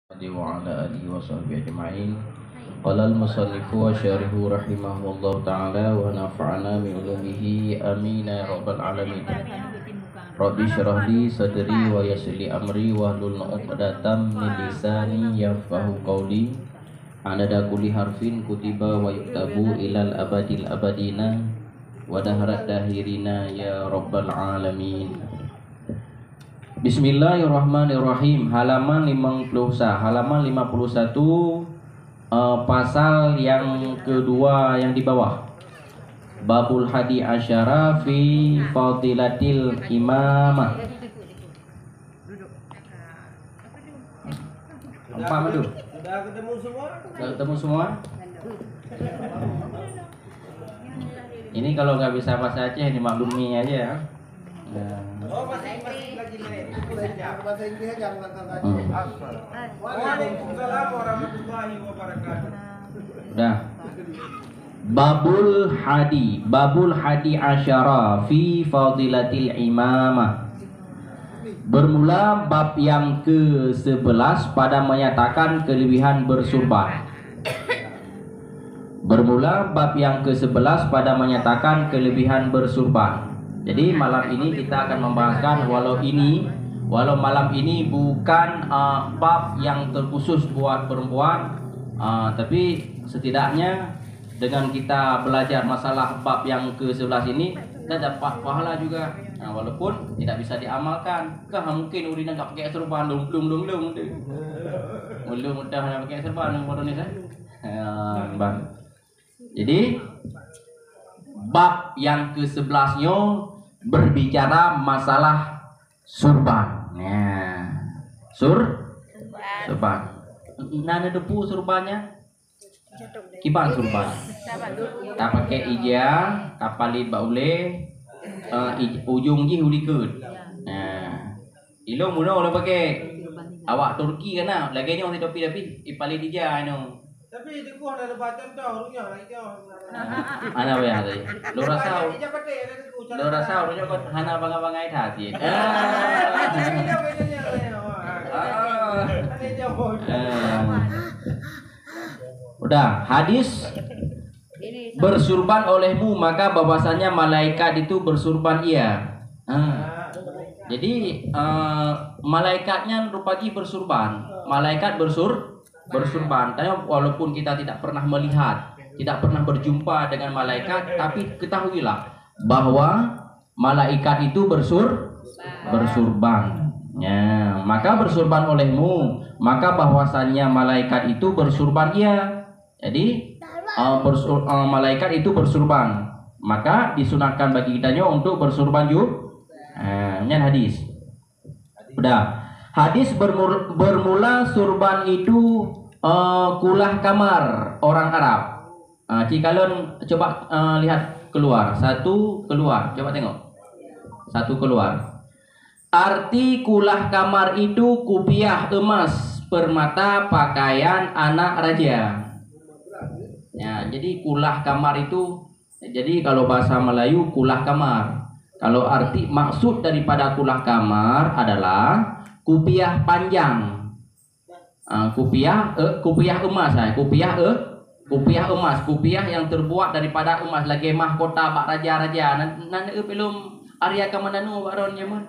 وعلى آله وصحبه أجمعين. قال المصنف وشارح رحمه الله تعالى ونفعنا بعلومه آمين يا رب العالمين. Rabbi syrah li sadri wa yassir li amri wahlul 'uqdatam min lisani yafqahu qawli. Adada kulli harfin kutiba wa yuktabu ilal abadil abadina wa dahrat dahirina ya rabbal alamin. Bismillahirrahmanirrahim. Halaman 51 pasal yang kedua yang di bawah. Babul hadi asyara fi fadilatil imamah. Apa madu? Sudah ketemu semua? Sudah ketemu semua? Ini kalau nggak bisa bahasa Aceh dimaklumi aja ya. Oh, masih lagi lain. Bahasa Inggris aja mengatakan. Waalaikumsalam warahmatullahi wabarakatuh. Udah. Babul hadi asyara fi fadilatil imamah. Bermula bab yang ke-11 pada menyatakan kelebihan bersurban. Bermula bab yang ke-11 pada menyatakan kelebihan bersurban. Jadi malam ini kita akan membahaskan walau malam ini bukan bab yang terkhusus buat perempuan, tapi setidaknya dengan kita belajar masalah bab yang ke-11 ini kita dapat pahala juga. Nah, walaupun tidak bisa diamalkan. Mungkin urina enggak pakai serban belum udah nak pakai serban Indonesia. Jadi bab yang ke-11-nya berbicara masalah surban. Surban. Nana depu surbannya? Kiban surban. Tak pakai ijah, kapalit baule, ujung ji hulikut. Ilo muna orang pakai awak Turki kan lagi nyo tapi ipalit ijah ino. Tapi itu gua ada lebatan tau runya itu. Ana we tadi. Lo rasa runya kok hana banga-bangai tadi. Udah, hadis bersurban olehmu maka bahwasanya malaikat itu bersurban ia. Jadi malaikatnya rupanya bersurban. Malaikat bersurban. Tapi walaupun kita tidak pernah melihat, tidak pernah berjumpa dengan malaikat, tapi ketahuilah bahwa malaikat itu bersurban. Ya, maka bersurban olehmu maka bahwasanya malaikat itu bersurban ia. Jadi malaikat itu bersurban, maka disunahkan bagi kitanya untuk bersurban juga. Ini hadis. Udah. Hadis bermula surban itu kulah kamar orang Arab. Cikalon coba lihat keluar. Satu keluar. Coba tengok. Satu keluar. Arti kulah kamar itu kupiah emas permata pakaian anak raja. Ya, jadi kulah kamar itu, jadi kalau bahasa Melayu kulah kamar. Kalau arti maksud daripada kulah kamar adalah kupiah panjang. Kupiah emas, kupiah emas, kupiah yang terbuat daripada emas lagi mahkota bak raja-raja. Nanti belum Arya Kamandanu baron zaman.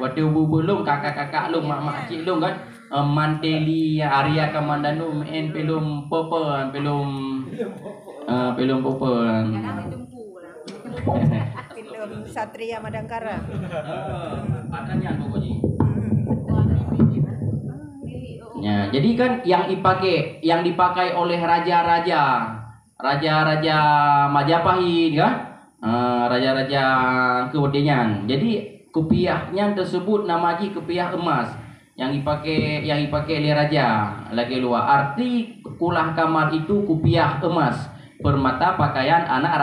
Waktu belum kakak-kakak lu, mak-mak cik lu kan manteli Arya Kamandanu en belum popo belum popo. Film Satria Madangkara. Adanya pokoknya. Ya, jadi kan yang dipakai oleh raja-raja Majapahit kan? Raja-raja Kewardian. Jadi kupiahnya tersebut namanya kupiah emas yang dipakai oleh raja lagi luar. Arti kulah kamar itu kupiah emas permata pakaian anak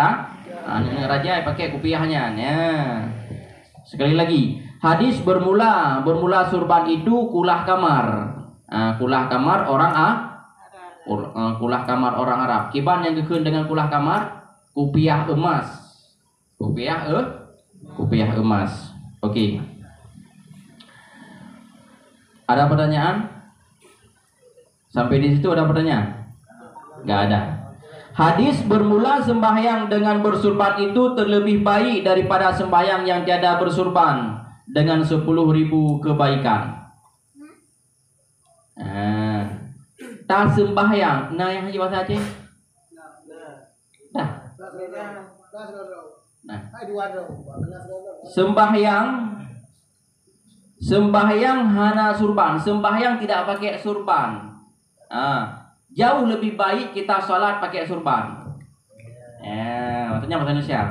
raja pakai kupiahnya. Sekali lagi, hadis bermula surban itu kulah kamar. Kulah kamar orang kulah kamar orang Arab. Kiban yang dikeun dengan kulah kamar kupiah emas. Kupiah emas. Oke. Ada pertanyaan? Sampai di situ ada pertanyaan? Nggak ada. Hadis bermula sembahyang dengan bersurban itu terlebih baik daripada sembahyang yang tiada bersurban dengan 10.000 kebaikan. Tak sembahyang. Nah yang haji bahasa Aceh. Dah. Nah. Sembahyang hana surban. Sembahyang tidak pakai surban. Jauh lebih baik kita sholat pakai surban. Maksudnya bahasa Indonesia.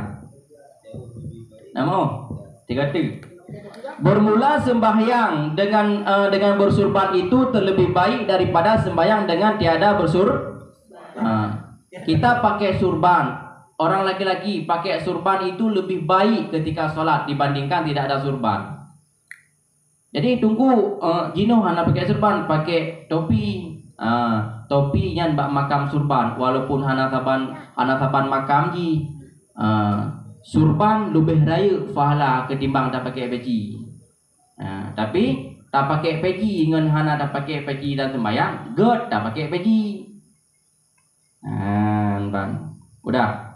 Namo 3. Bermula sembahyang dengan bersurban itu terlebih baik daripada sembahyang dengan tiada kita pakai surban. Orang laki-laki pakai surban itu lebih baik ketika sholat dibandingkan tidak ada surban. Jadi tunggu Jino hana pakai surban, pakai topi. Topi yang bak makam surban, walaupun hana saban makam ji. Surban lebih raya pahala ketimbang tak pakai peci. Tapi tak pakai peci dengan hana tak pakai peci dan sembahyang, god tak pakai peci. Bang. Udah.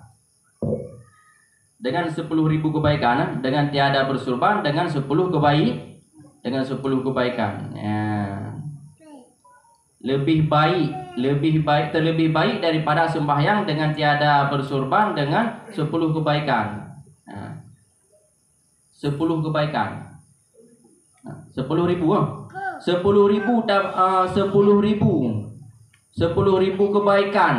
Dengan 10.000 kebaikan, dengan tiada bersurban dengan 10 kebaikan. Terlebih baik daripada sembahyang dengan tiada bersurban dengan 10 kebaikan. 10 kebaikan. 10.000 kebaikan.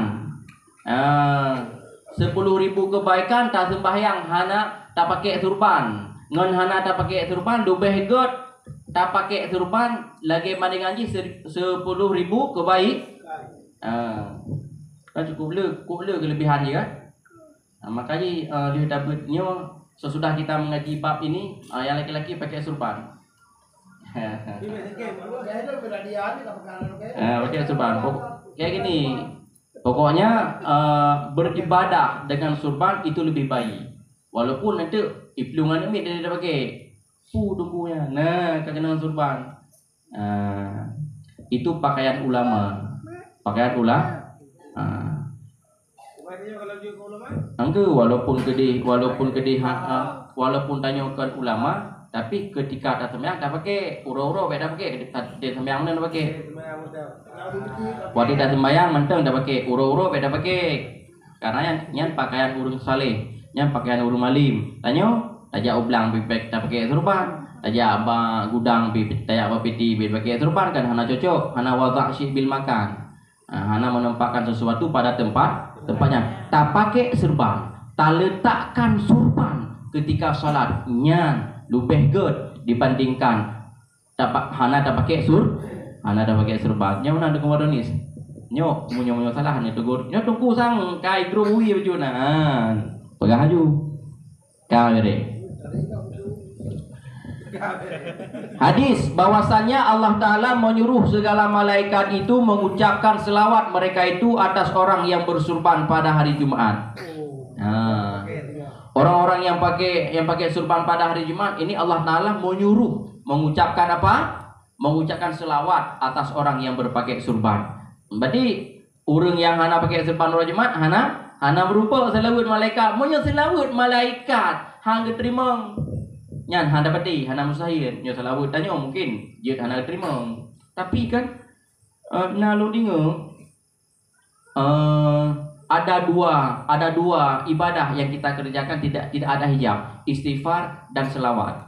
10.000 kebaikan tak sembahyang hana tak pakai surban. Ngon hana tak pakai surban lebih god tak pakai surban lagi banding ngaji 10.000 kebaik. Kan cukup le kelebihan je kan. Makanya dia dapatnya sesudah kita mengaji bab ini yang laki-laki pakai surban. Pakai surban. Kayak gini. Pokoknya beribadah dengan surban itu lebih baik. Walaupun nanti iplungan ni dia dah pakai tunggunya. Nah, kena surban. Itu pakaian ulama. Pakaian ulama. Kalau dia ulama? Angka walaupun tanyakan ulama, tapi ketika tak sembahyang tak pakai uro-uro dah pakai. Dia sembahyang dah pakai. Waktu tak sembahyang mentang dah pakai uro-uro dah pakai. Karena yang pakaian urung saleh, yang pakaian urung malim. Tanya tajak ublang bibek tak pakai surban. Tajak apa gudang bibek tajak apa piti bibek pakai surban kan hana cocok, hana wazak syih bil makan. Hana menempatkan sesuatu pada tempatnya. Tak pakai surban, tak letakkan surban ketika salat nyan lebih good dibandingkan hana tak pakai surban. Nya mana ada komodonis. Nyo munyo salah ni tegur. Nyo tunggu sang kai grui baju nah. Pegang aju. Kare. Hadis bahwasanya Allah Ta'ala menyuruh segala malaikat itu mengucapkan selawat mereka itu atas orang yang bersurban pada hari Jumat. Orang-orang yang pakai surban pada hari Jumat ini Allah Ta'ala menyuruh mengucapkan apa? Mengucapkan selawat atas orang yang berpakai surban. Berarti orang yang hana pakai surban hari Jumat hana berupa selawat malaikat. Monya selawat malaikat hang terima. Nyan hana dapati hana mustahil nyo salawat tanya mungkin dia hana terima. Tapi kan nalu dengar ada dua ibadah yang kita kerjakan tidak ada hijab, istighfar dan selawat.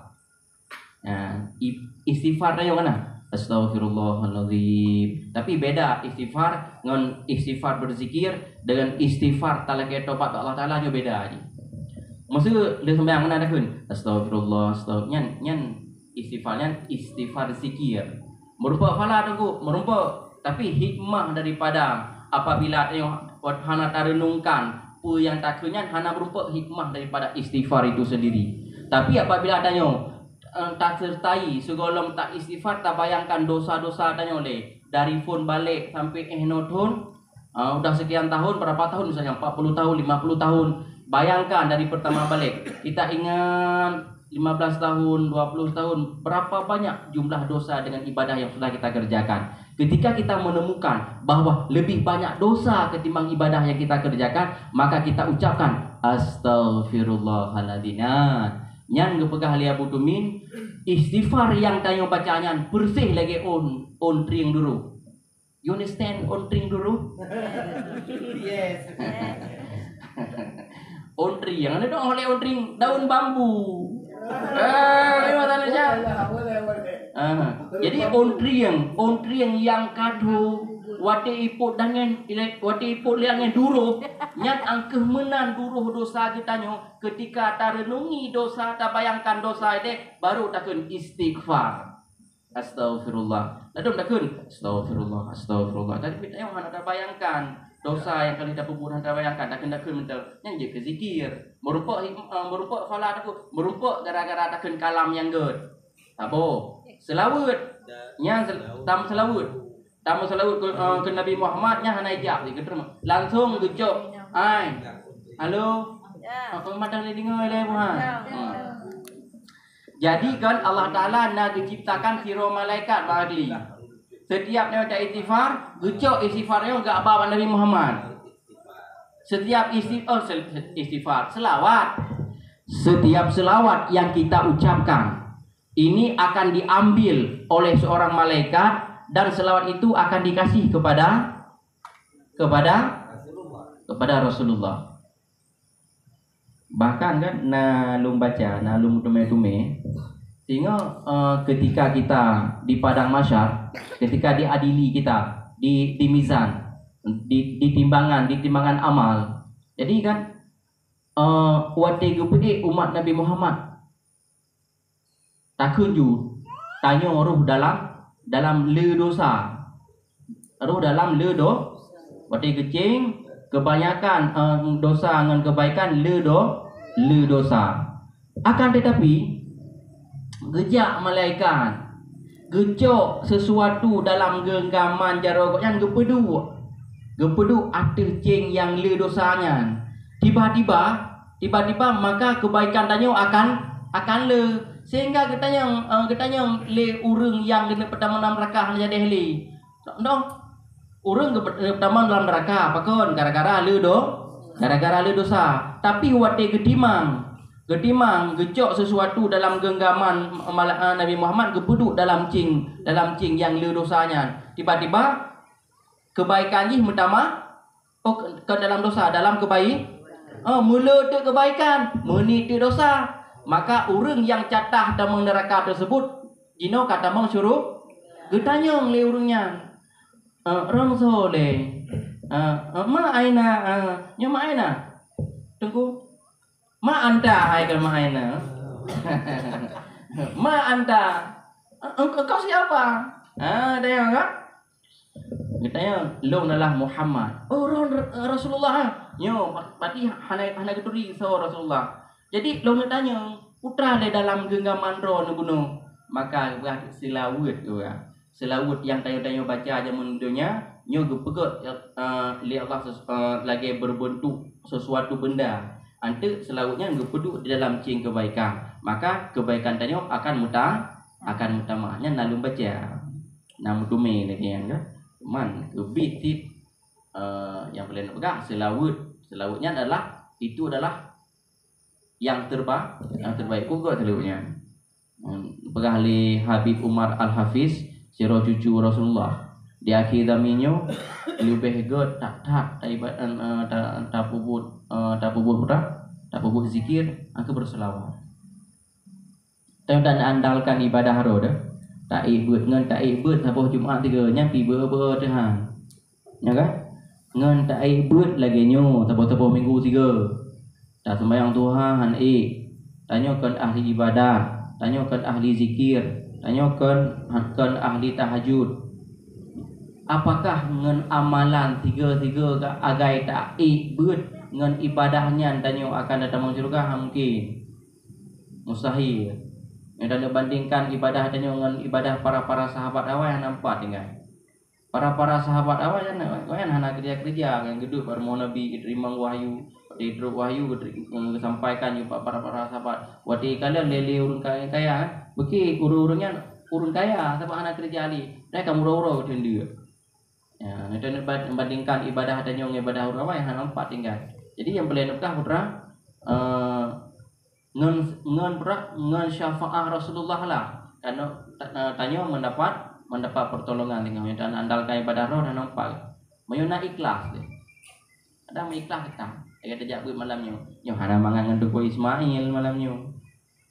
Istighfar tanya mana? Astaghfirullahaladzim. Tapi beda istighfar dengan istighfar berzikir dengan istighfar talakai tobat Allah Taala nyo beda aja. Maksud dia sembahyang mana dah kun? Astagfirullah, nyan istighfar zikir. Merupa fala tu, merupa tapi hikmah daripada apabila hana tarenungkan apa yang tak kenyan hana berupa hikmah daripada istighfar itu sendiri. Tapi apabila tanya tak sertai segolong tak istighfar tak bayangkan dosa-dosa tanya oleh dari phone balik sampai tahun udah sekian tahun, berapa tahun misalnya 40 tahun, 50 tahun. Bayangkan dari pertama balik, kita ingat 15 tahun, 20 tahun, berapa banyak jumlah dosa dengan ibadah yang sudah kita kerjakan. Ketika kita menemukan bahwa lebih banyak dosa ketimbang ibadah yang kita kerjakan, maka kita ucapkan astaghfirullahaladzim. Nyan gepegah lia butumin istighfar yang tayo bacaannya bersih lagi on tring dulu. You understand on tring dulu? Yes. On tring yang ada dong oleh on tring daun bambu. Gimana saja? Jadi on tring yang kado wate ipot liangan duruh nyat angkeh menan duruh dosa kita nyo ketika ta renungi dosa ta bayangkan dosa ide baru takun istighfar astagfirullah ladom takun astagfirullah tadi kita yang mana ta bayangkan dosa yang kali dah pembunuhan ta bayangkan takun mental yang je ke zikir merupa fala takun merupa gara-gara takun kalam yang good apa selawat nya tam selawat tamu selawat ke Nabi Muhammad nya hana ijab di keterma langsung gejok ai halo apa madang le dengar le Tuhan jadi kan Allah Taala nak diciptakan siro malaikat bagli setiap dia baca istighfar gejok istighfarnya enggak apa Nabi Muhammad setiap istighfar selawat setiap selawat yang kita ucapkan ini akan diambil oleh seorang malaikat dan selawat itu akan dikasih kepada Rasulullah. Bahkan kan nalum baca, nalum tume sehingga ketika kita di padang mahsyar, ketika diadili kita di mizan, di timbangan amal. Jadi kan wate gupede umat Nabi Muhammad takun ju tanya roh dalam le dosa. Roh dalam le wate kecing kebanyakan dosa dengan kebaikan le dosa. Akan tetapi gejak malaikat gejok sesuatu dalam genggaman jarok yang gepedu atur cing yang le dosanya. Tiba-tiba maka kebaikan tanya akan le sehingga katanya le urang yang kena pertama dalam neraka jadi ahli. No. Urang pertama dalam neraka pakon gara-gara le dosa. Tapi wate gedimang gejok sesuatu dalam genggaman Nabi Muhammad gepeduk dalam cing yang le dosanya. Tiba-tiba kebaikan ni pertama ke dalam dosa, dalam mula tu kebaikan, menit tu dosa. Maka orang yang catah dalam neraka tersebut jino kata mang suruh getanyong le urungnya rong sole ma aina nyo ma aina tunggu ma anta hai ke ma aina ma anta engkau siapa dia enggak getanya long adalah Muhammad orang Rasulullah nyo berarti hana geturi so Rasulullah. Jadi lo nak tanya putra le dalam genggaman roh nubuno maka selawat selawat yang tayo baca zaman dunia nyo gepegot li Allah lagi berbentuk sesuatu benda ante selawatnya gepedu di dalam cing kebaikan maka kebaikan tanyo akan mutamahnya nalum baca nam tume lagi yang man kebit tit yang boleh nak pegang selawatnya adalah yang terbaik juga selawatnya. Pegang li Habib Umar Al-Hafiz siro cucu Rasulullah di akhir zamannya lebih god tak pubut zikir aku berselawat. Dan andalkan ibadah roda tak ibut ngan tak ibut sabah Jumaat 3 nyampi ber Tuhan. Ya kan? Ngan tak ibut lagi nyo sabah minggu 3. Tak sembahyang Tuhan tanyakan ahli ibadah, tanyakan ahli zikir, tanyakan ahli tahajud. Apakah ngan amalan tiga agai tak ibut ngan ibadahnya tanyo akan datang surga mungkin mustahil. Yang bandingkan ibadah tanyo ngan ibadah para sahabat awal yang nampak tinggal. Para sahabat awal yang hana kerja yang gedut baru mau Nabi diterima wahyu. Didruk wahyu disampaikan juga para sahabat. Wati kalian lele urang kaya beki urang-urangnya urun kaya sebab anak kerja ali. Dah kamu uro-uro dengan dia. Ya, itu membandingkan ibadah adanya dengan ibadah urun apa yang nampak tinggal. Jadi yang boleh nukah putra ngen syafaat Rasulullah lah. Karena tanya mendapat pertolongan dengan dan andalkan ibadah roh dan nampak. Mayona ikhlas deh. Ada ikhlas kita. Dia kata jak malamnya. Yo hana mangan dengan Duko Ismail malamnya.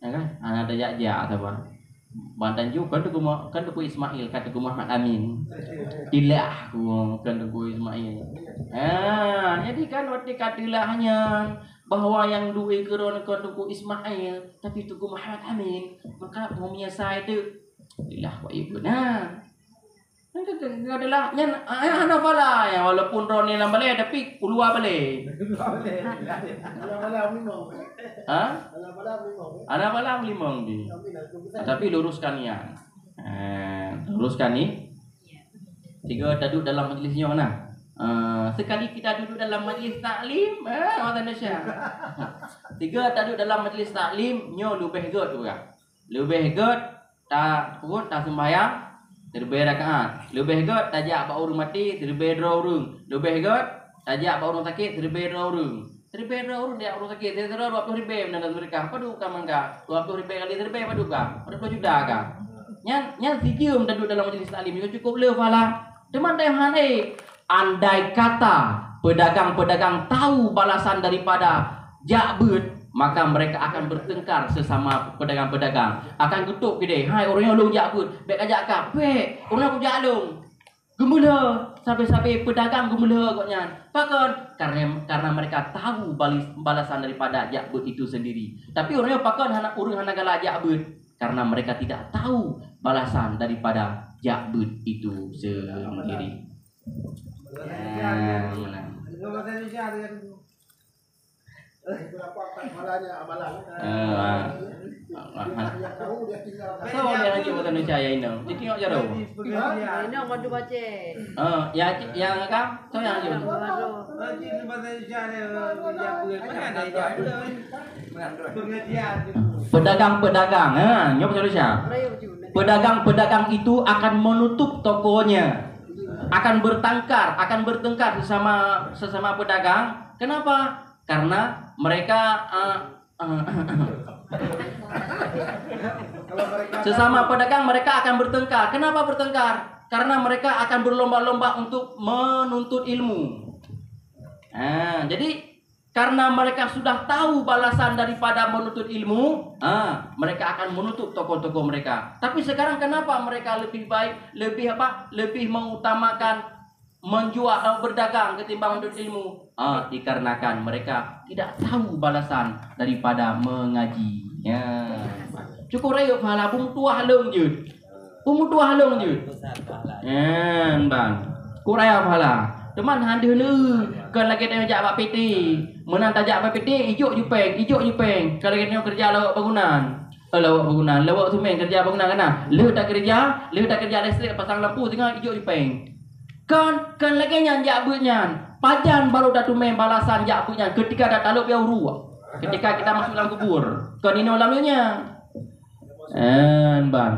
Ya kan? Hana ada jak apa. Bantan juga kan Duko Ismail kata Muhammad Amin. Ilah kan Duko Ismail. Jadi kan waktu katilahnya bahwa yang duwe keron kan Duko Ismail tapi Duko Muhammad Amin, maka umumnya saya itu ilah wa ibu. Enggak adalah nyan ana pala ya walaupun rone lam balik tapi keluar balik. Ana pala limong di. Tapi luruskan ya. Luruskan ni. Tiga duduk dalam majlisnya mana? Sekali kita duduk dalam majlis taklim, mata Indonesia. Tiga duduk dalam majlis taklim, nyo lebih god tu kan. Lebih god tak pun tak sembahyang. Terlebih rakaat. Lebih god tajak bak urung mati, terlebih dua urung. Lebih god tajak bak urung sakit, terlebih dua urung. Terlebih dua urung dia urung sakit, terlebih 20 ribu menandat mereka. Padu ka mangga? 20 ribu kali terlebih padu ka? 20 juta ka? Nyan sikium duduk dalam majlis taklim juga cukup le fala. Teman teh hane andai kata pedagang-pedagang tahu balasan daripada jakbut, maka mereka akan bertengkar sesama pedagang-pedagang. Akan kutuk kedai, hai orang yang long jakbut, baik ajak kah? Baik, orang aku jaklong. Gemula, sampai-sampai pedagang gemula agaknya. Pakon karena mereka tahu balasan daripada jakbut itu sendiri. Tapi orang yang pakon urang hana galak jakbut karena mereka tidak tahu balasan daripada jakbut itu sendiri. So dia lagi buat Indonesia ya ini. Jadi tengok jaro. Ini mau dibaca. Yang kan? So yang lagi. Pedagang-pedagang, nyok Indonesia. Pedagang-pedagang itu akan menutup tokonya. Akan bertengkar sesama pedagang. Kenapa? Karena mereka sesama pedagang mereka akan bertengkar. Kenapa bertengkar? Karena mereka akan berlomba-lomba untuk menuntut ilmu. Jadi karena mereka sudah tahu balasan daripada menuntut ilmu, mereka akan menutup toko-toko mereka. Tapi sekarang kenapa mereka lebih mengutamakan menjual berdagang ketimbang menuntut ilmu? Dikarenakan mereka tidak tahu balasan daripada mengaji. Cukup rayuk pahala tua halung je. Tua halung je. Bang. Kuraya pahala. Teman hande nu kan lagi tengok jak bak PT. Menang tajak bak PT ijuk jupeng. Kalau kita kerja lawak bangunan. Lawak sumeng kerja bangunan kana. Le tak kerja listrik pasang lampu tengah ijuk jupeng. Kan lagi nyan jak bunyan. Pajan baru dah tumeng balasan jak bunyan ketika dah taluk dia uru. Ketika kita masuk dalam kubur. Kan ini ulamnya. Bang.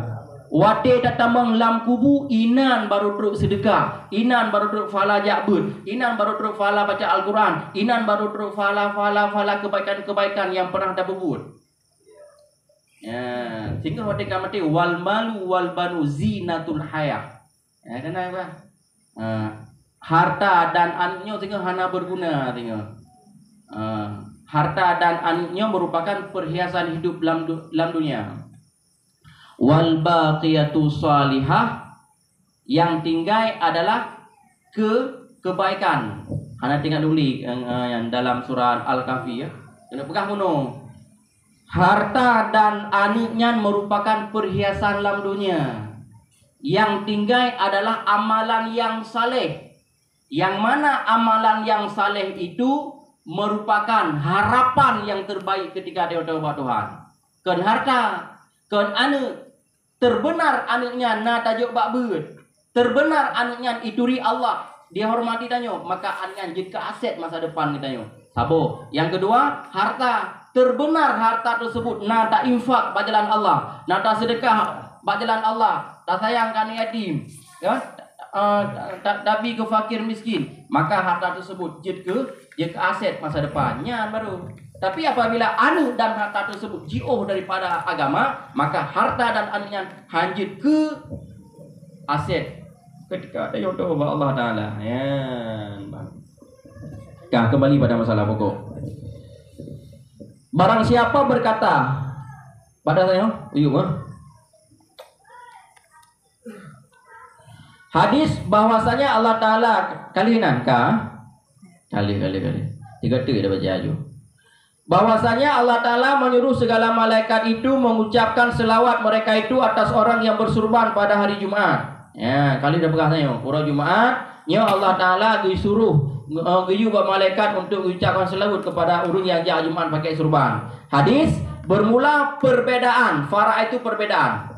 Wate datang lam kubu inan baru teruk sedekah, inan baru teruk fala jakbut, inan baru teruk fala baca Al-Quran, inan baru teruk fala kebaikan-kebaikan yang pernah dah berbuat. Sehingga wate mati wal malu wal banu zinatul hayah. Kenapa? Harta dan anaknya sehingga hana berguna tengok. Harta dan anaknya merupakan perhiasan hidup dalam dunia. Wal baqiyatu salihah, yang tinggal adalah kebaikan. Hana tinggal dulu yang dalam surah Al-Kahfi ya. Kena pegang kuno. Harta dan anaknya merupakan perhiasan dalam dunia. Yang tinggal adalah amalan yang saleh. Yang mana amalan yang saleh itu merupakan harapan yang terbaik ketika dia bertaubat Tuhan. Kan harta, kan anak, terbenar anaknya na tajuk bak beut. Terbenar anaknya ituri Allah, dia hormati tanyo, maka anaknya jadi aset masa depan kita tanyo. Sabo. Yang kedua, harta. Terbenar harta tersebut na tak infak pada jalan Allah, na tak sedekah bak jalan Allah, tak sayangkan yatim, ya, tak bi ke fakir miskin, maka harta tersebut je ke aset masa depannya baru. Tapi apabila anu dan harta tersebut jauh daripada agama, maka harta dan anunya hanjut ke aset ketika ada jodoh Allah Taala. Ya, nah, kembali pada masalah pokok. Barang siapa berkata pada saya, hadis bahwasanya Allah Taala kali 3 dah baca aja. Bahwasanya Allah Taala menyuruh segala malaikat itu mengucapkan selawat mereka itu atas orang yang bersurban pada hari Jumat. Ya, kali dah pegang saya. Pura Jumat, nya Allah Taala disuruh giyu malaikat untuk mengucapkan selawat kepada orang yang jah Jumat pakai surban. Hadis bermula perbedaan, fara itu perbedaan.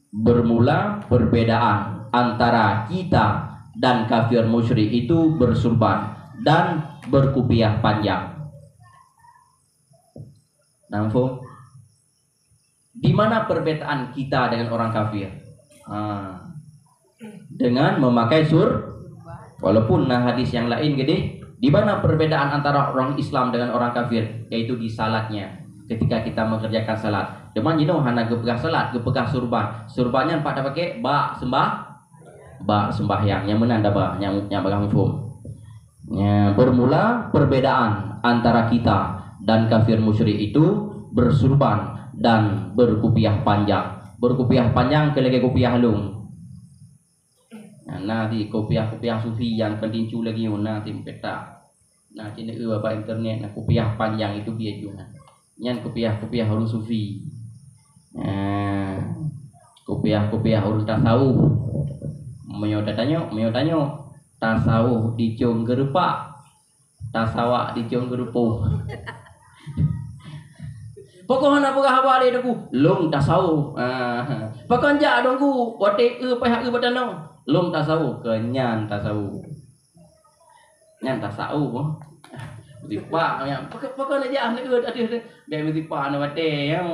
Bermula perbedaan antara kita dan kafir musyrik itu bersurban dan berkupiah panjang. Nampak? Di mana perbedaan kita dengan orang kafir? Dengan memakai walaupun hadis yang lain gede. Di mana perbedaan antara orang Islam dengan orang kafir? Yaitu di salatnya. Ketika kita mengerjakan salat, deman hana gepegah salat, gepegah surban. Surbannya pada pakai sembahyang yang menanda yang bagang mufhum. Ya, bermula perbedaan antara kita dan kafir musyrik itu bersurban dan berkupiah panjang. Berkupiah panjang ke lagi kupiah halung. Nah, di kupiah sufi yang pendincu lagi nanti peta. Nah, cina apa internet nah kupiah panjang itu dia juga. Nyan kupiah halung sufi. Kupiah halung tasawuf. Meyo tanyo tasawuf di ciong gerupa, tasawak di ciong gerupo. Pokoknya apa awak dia aku long tasawuf. Pokoknya adongku bote pihak badanong long tasawuf kenyan tasawuf. Nyan tasawuf. Tipa yang pokoknya aja ane ada biar tipa ane bate yang.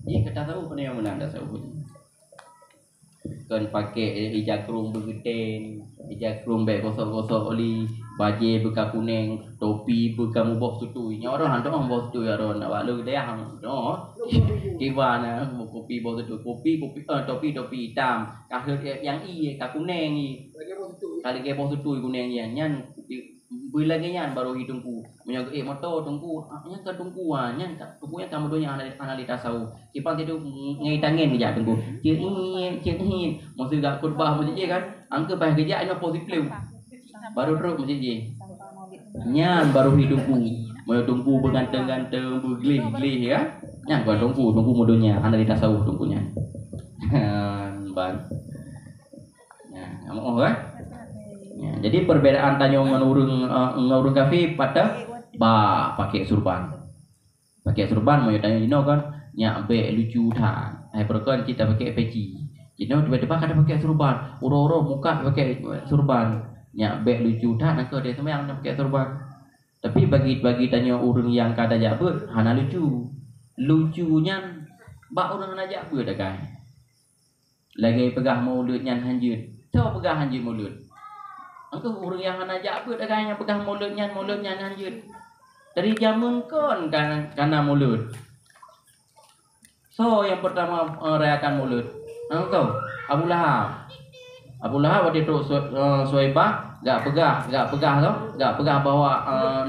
Ye kata tasawuf ni yang menang tasawuf. Kan pakai hijab kerung bergeten, hijab kerung baik gosok-gosok oli, baju bekas kuning, topi bekas mubah tutui. Nya orang hantar mubah tutui orang nak balu dia hang. No. Gimana kopi bau tutui, topi hitam. Kahir yang kah kuning ni. Kali ke bau tutui kuning yang nyan bila nyan baru hidungku. Menyaga motor tungku, nya ke tungku nya tungkunya kamu donya analita sau. Kipang tidu ngai tangen dia tungku. Cin mesti gak khutbah masjid kan. Angka bah kerja ina positif. Baru terus masjid. Nyan baru hidungku. Mau tungku berganteng-ganteng bergelih-gelih ya. Nyan gua tungku modonya analita sau tungkunya. Ban. Nah, kamu kan? Ya, jadi perbedaan tanya ngurung kafir pada pakai surban. Pakai surban mau tanya dino kan nya be lucu dah. Perkon kita pakai peci. Dino tiba-tiba kada pakai surban. Uro-uro muka pakai surban. Nya be lucu dah nak dia semua yang pakai surban. Tapi bagi tanya urang yang kada jabut hana lucu. Lucunya bak urang hana jabut dah kan. Lagi pegah mulutnya hanjut. Coba pegah hanjut mulut. Angka orang yang anak apa dah kan yang pegang mulutnya hanjut. Dari zaman kon kan karena mulut. So yang pertama rayakan mulut. Engkau Abu Lahab waktu itu Suhaibah gak pegah bahawa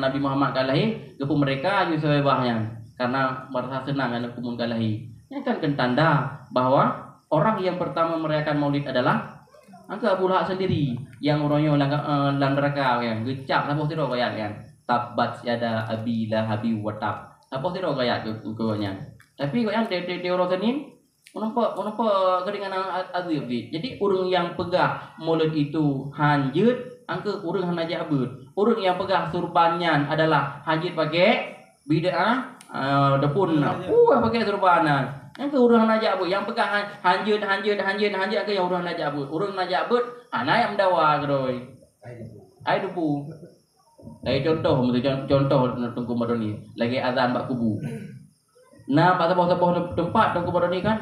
Nabi Muhammad kalahi kepu mereka aja Suhaibahnya karena merasa senang anak kumun kalahi. Ini kan tanda bahwa orang yang pertama merayakan Maulid adalah angka Abu Lahab sendiri yang orangnya lang neraka yang gecap apa sih ayat kan tabat yada abi lahabi wa tab apa sih ayat kekonya tapi kok yang de orang sini menapa keringan azib. Jadi orang yang pegah mulut itu hanjut angka orang hana jabut. Orang yang pegah surbannya adalah hanjut pakai bid'ah depun pakai surbanan. Yang ke urang najabut yang pegang hanjut ke yang urang najabut. Urang najabut ana yang mendawa geroi. Ai dupu. Lagi contoh tunggu madoni. Lagi azan bak kubu. Nah, pasal tempat tunggu madoni kan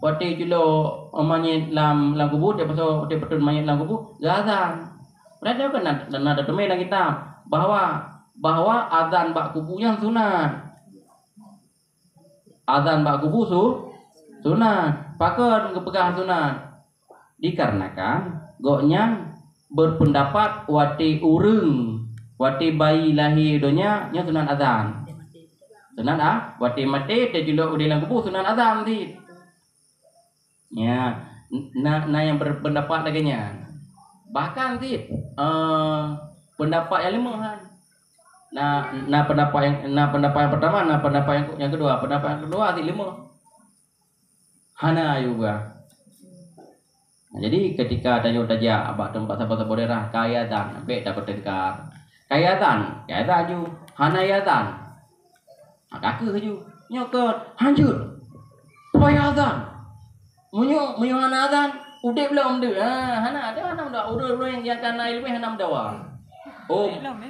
Wati julo mayit lam kubur dia pasal wati betul mayit lam kubur azan. Berarti kan ada temui dalam kitab bahwa azan bak kubur yang sunat. Azan bak kubur sunat. Pakon kepegang sunat. Dikarenakan goknya berpendapat wati urung, wati bayi lahir dunia nya sunat azan. Sunat wati mati dia julo di dalam kubur sunat azan ti. Ya, yang berpendapat laginya. Bahkan sih pendapat yang lima. Pendapat yang pertama, pendapat yang kedua, sih lima. Hana juga. Nah, jadi ketika tanya taja abah tempat sahabat saudara kayatan, sampai dapat tengkar. Kayatan ju, hana yatan. Kakak ju, nyokot, hancur. Payatan. Munyo hanadan udah belum tu hana ada hana dah udah yang kan ilmu hana dawa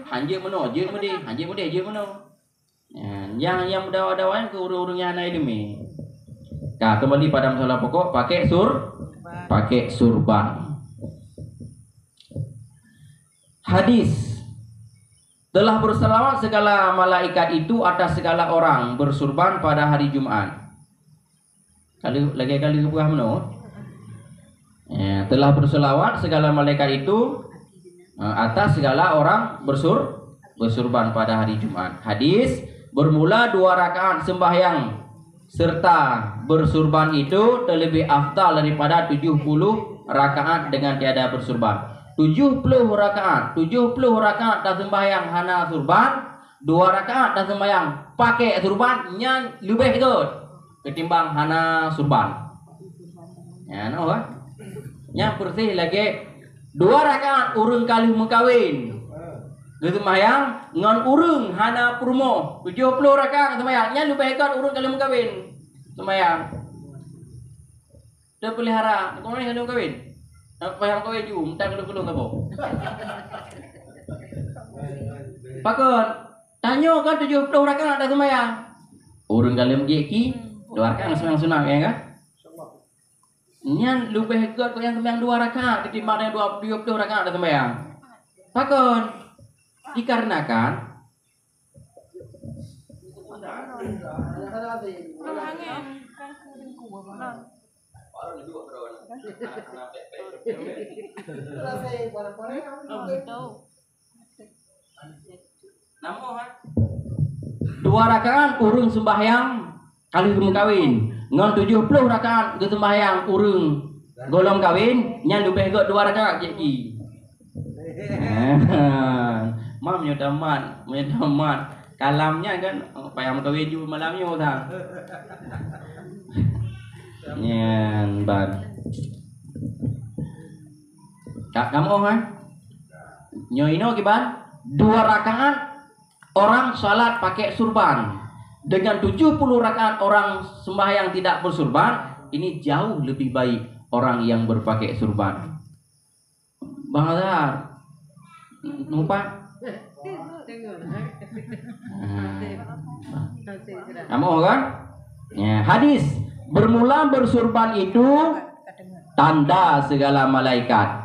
hanje meno je meno yang dawa-dawa ke urung-urungnya hana ilmu. Nah, kembali pada masalah pokok pakai surban. Hadis telah berselawat segala malaikat itu atas segala orang bersurban pada hari Jumat. Kali buah meno. Telah berselawat segala malaikat itu atas segala orang bersurban pada hari Jumat. Hadis bermula 2 rakaat sembahyang serta bersurban itu terlebih afdal daripada 70 rakaat dengan tiada bersurban. 70 rakaat dah sembahyang hana surban, 2 rakaat dah sembahyang pakai surban nya lebih kot ketimbang hana surban. Ya, no kan? Yang bersih lagi 2 rakaat urung kali mengkawin. Gitu sembahyang ngan urung hana purmo 70 rakaat sembahyang nya lebih hebat urung kali mengkawin. Sembahyang. Dia pelihara, kau ni kali mengkawin. Sembahyang kawin ju, entar kelung-kelung apa? Pakon, tanya kan 70 rakaat dah sembahyang. Urung kali mengeki 2 rakaat sembahyang sunat ya kan? Nyan lebih hebat kau yang sembahyang 2 rakaat ketimbang yang 20 rakaat dah sembahyang. Pakon dikarenakan dua rakaat urung sembahyang kali kawin ngan 70 rakaat ke sembahyang urung golong kawin nyan lebih hebat 2 rakaat jadi. Mam nyodaman kalamnya kan payah kawin ju malamnya tah. Nyan ban. Kamu kan? Nyoino kiban 2 rakaat orang salat pakai surban dengan 70 rakaat orang sembahyang tidak bersurban, ini jauh lebih baik orang yang berpakai surban. Bang Azhar lupa kamu kan? Ya, hadis bermula bersurban itu tanda segala malaikat.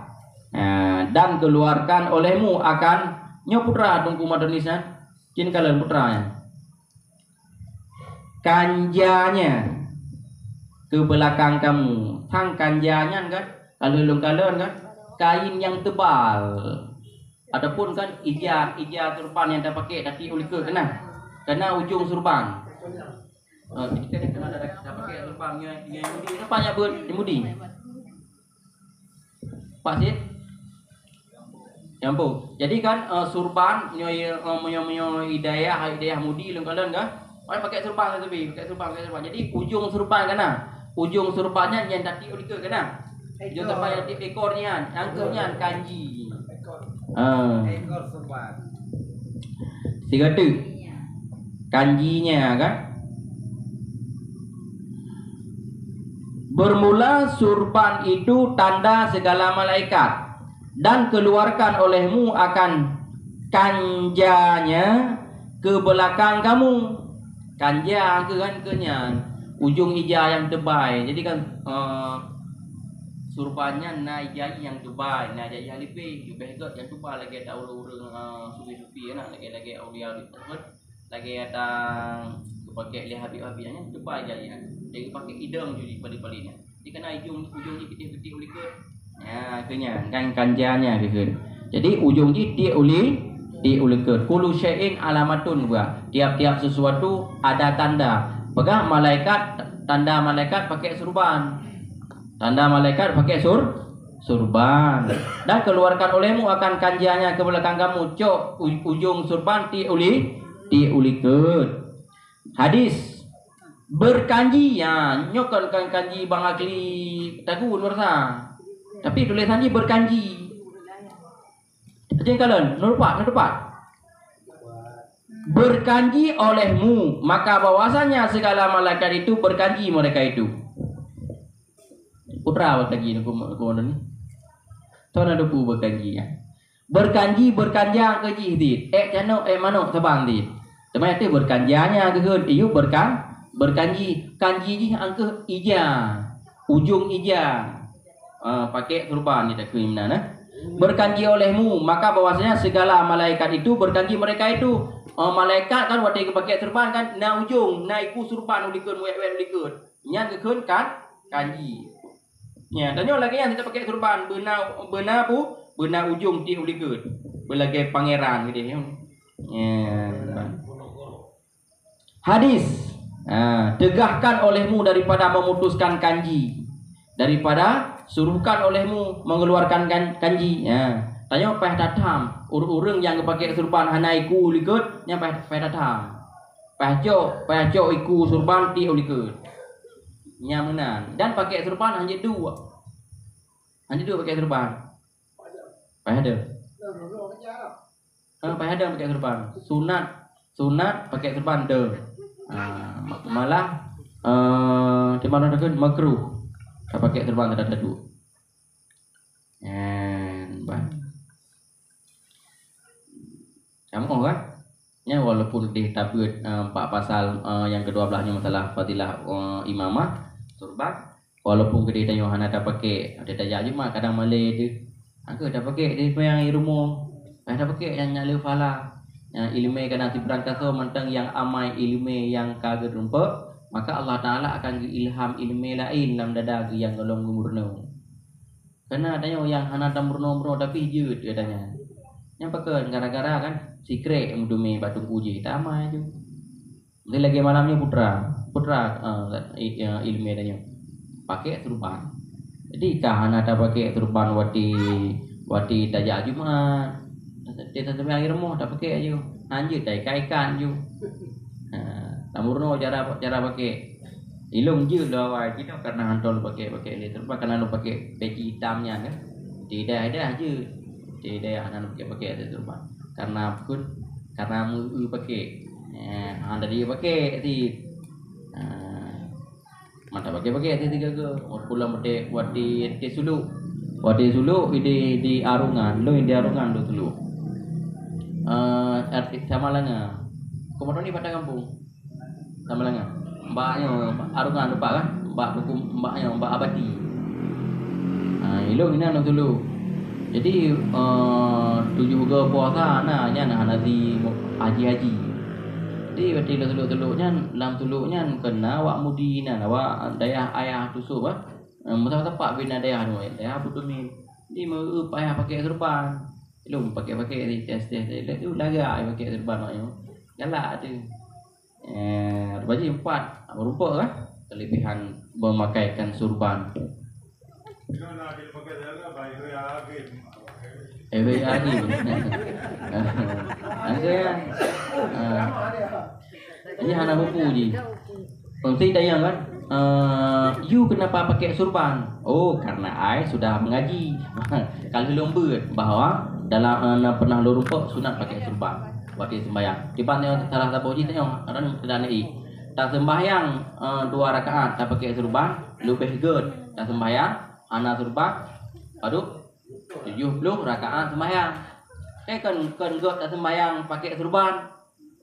Dan keluarkan olehmu akan nyoputra tunggu modernisnya kin kalian putranya kanjanya ke belakang kamu tang kanjanya kan kalau kalian kan kain yang tebal ataupun kan ija surban yang dah pakai tapi ulika kena ujung surban kita kena ada pakai surban yang mudi banyak ber mudi Pak Sid Jampu. Jadi kan surban nyoy hidayah mudi lengkalan kan. Orang pakai surban tapi pakai surban. Jadi ujung surban kana. Ujung surbannya yang tadi ulika kana. Ujung surban yang ekornya, angkernya kanji. Ekor surban. Tiga tu. Kanjinya kan. Bermula surban itu tanda segala malaikat. Dan keluarkan olehmu akan kanjanya ke belakang kamu. Kanja ke kan kenyan ujung ija yang tebal. Jadi kan surbannya na ija yang tebal, na ija lebih juga yang tebal lagi ada orang-orang sufi-sufi kan, lagi aulia tersebut, lagi ada pakai lihat habis-habisnya tebal ija. Jadi pakai idam jadi pada-padanya. Jadi kena ujung putih-putih uli ke. Ya, akhirnya kan kanjanya gitu. Jadi ujung dia uli ke. Kullu syai'in alamatun gua. Tiap-tiap sesuatu ada tanda. Pegang malaikat, tanda malaikat pakai surban. Tanda malaikat pakai surban. Dan keluarkan olehmu akan kanjanya ke belakang kamu. Cok ujung surban ti uli ke. Hadis berkanji ya nyokon kan kanji bang akli tagu nursa. Tapi tulisannya berkanji. Jadi kalian nurupat. Berkanji olehmu, maka bahwasanya segala malaikat itu berkanji mereka itu. Putra lagi ni ni. Tuan ada pu berkanji ya. Berkanji berkanjang ke jihdi. Jano mano sabang di. Temai itu berkanjanya ke iu berkanji. Kanji ji angke ija. Ujung ija. Pakai surban ni tak kena nah. Berkanji olehmu, maka bahwasanya segala malaikat itu berkanji mereka itu. Malaikat kan waktu pakai surban kan na ujung na iku surban ulikun wet ulikun. Nyan kekun kan kanji. Ya, dan lagi yang kita pakai surban benar ujung ti ulikun. Belagai pangeran gitu ya. Hadis. Tegahkan olehmu daripada memutuskan kanji. Daripada suruhkan olehmu mengeluarkan kanji. Tanya peh datam urang yang pakai surban hanaiku ulikut nya peh datam. Peh cok iku surban ti ulikut. Nya menan dan pakai surban hanya dua. Hanya dua pakai surban. Peh ada. Peh ada pakai surban. Sunat pakai surban de. Malah di mana dekat makruh. Tak pakai surban ada dua. Kamu kan? Ya walaupun ditabut 4 pasal yang ke-12 nya masalah fadilah imamah surban, walaupun kita tanya hana tak pakai, ada tajak je mah kadang malai dia. Angka dah pakai dia yang rumah. Dah pakai yang nyala fala. Yang ilmu kadang berangkat mentang yang amai ilmu yang kagak rumput, maka Allah Taala akan ilham ilmu lain dalam dada yang golong murno. Karena adanya yang hana tak murno tapi jut katanya. Yang pakai gara-gara kan secret yang dumi batu puji tamai je. Nanti lagi malamnya putra ilmu adanya pakai surban. Jadi kahana tak pakai surban wati tajak Jumat. Dia sampai akhir rumah tak pakai aja. Anjir tai ikan je. Tamurno cara pakai ilung je dah awal kita karena hantar pakai ni surban karena lu pakai peci hitamnya kan. Tidak ada aja. Tidak anak pakai ada surban. Karena pun karena mu pakai. Anda dia pakai ti. Mata pakai ti tiga ke. Pulang mate wati suluk. Wati suluk di arungan. Lo di arungan lo suluk. Arti sama langa. Komodo ni pada kampung. Sama langa. Mbaknya arungan lupa kan? Mbaknya mbak abadi. Ilung ini anu suluk. Jadi 7 ke puasa nah nya haji. Jadi berarti teluk-teluknya dalam teluknya kena awak mudi nah awak daya ayah tusuk ah. Masa tepat bina daya tu daya butumin. Ni mau payah pakai serban. Belum pakai di test tu laga pakai serban maknya. Galak tu. Baju 4 rupa kan kelebihan memakaikan surban. Lagi. Ini hana buku je. Fungsi dayang kan. You kenapa pakai surban? Oh, karena I sudah mengaji. Kalau lomba bahawa dalam pernah lupa sunat pakai surban waktu sembahyang. Di mana salah satu uji tengok orang tidak ni. Tak sembahyang 2 rakaat tak pakai surban, lebih good. Tak sembahyang ana surban. Aduh 70 rakaat sembahyang. Kan god tak sembahyang pakai surban.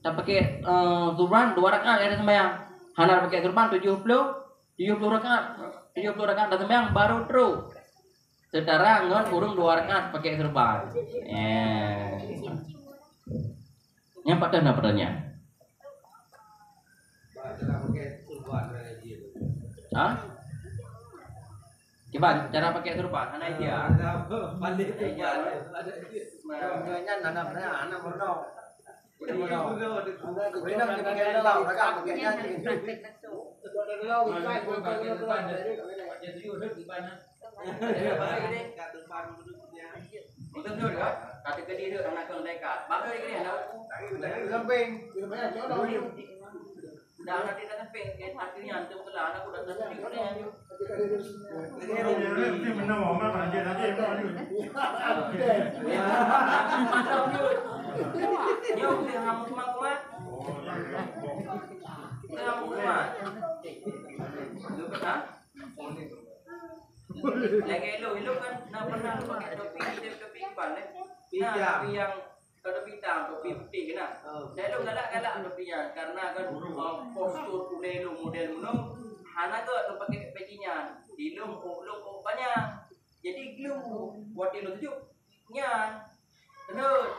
Tak pakai surban 2 rakaat ada sembahyang. Hana pakai surban 70 rakaat. 70 rakaat dah sembahyang baru terus. Sekarang ngon urung 2 rakaat pakai surban. Yang pada pertanyaan. Hah? Coba cara pakai surban, ana idea. Balik idea. Makanya anak bodoh. Dah nanti dah sampai ke hatinya antum kelah anak udah sampai ke dia. Nyok dia hamu kumat. Hamu kumat. Lu kena? Lagi elok kan nak pernah pakai topi balik. Nah, topi yang topi hitam, topi putih kena. Saya lu galak-galak topinya karena kan postur model menung hana tu pakai pecinya. Dilung banyak. Jadi glue buat dia tunjuk. Nyan. Terus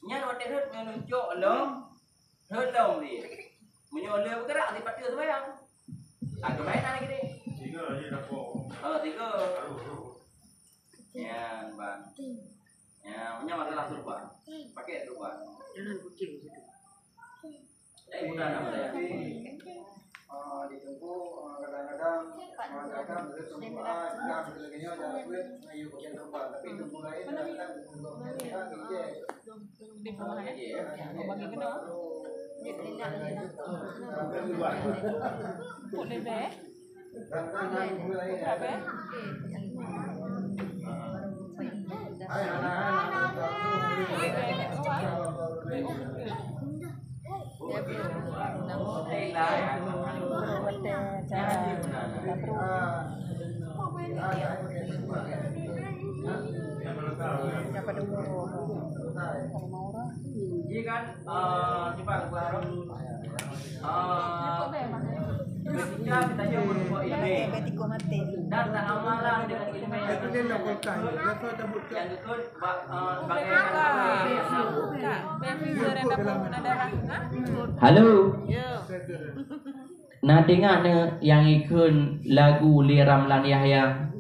nyan buat dia menunjuk long. Helong dia. Menyolah bergerak di patut tu bayang. Agak baik lagi ni. 3 aja dapat. 3. Nyan bang. Ya, punya masalah surban. Pakai surban. Jangan kucing situ. Mudah nama saya. Ditunggu kadang-kadang terus tunggu sebagainya ada duit ayo pakai surban tapi tunggu lain kadang-kadang tunggu kita Iya kan, coba gua harap ketika kita jauh berbuat ilmu dan tak amalan dengan ilmu yang betul, halo, nah dengar yang ikut lagu Liram Lan Yahya.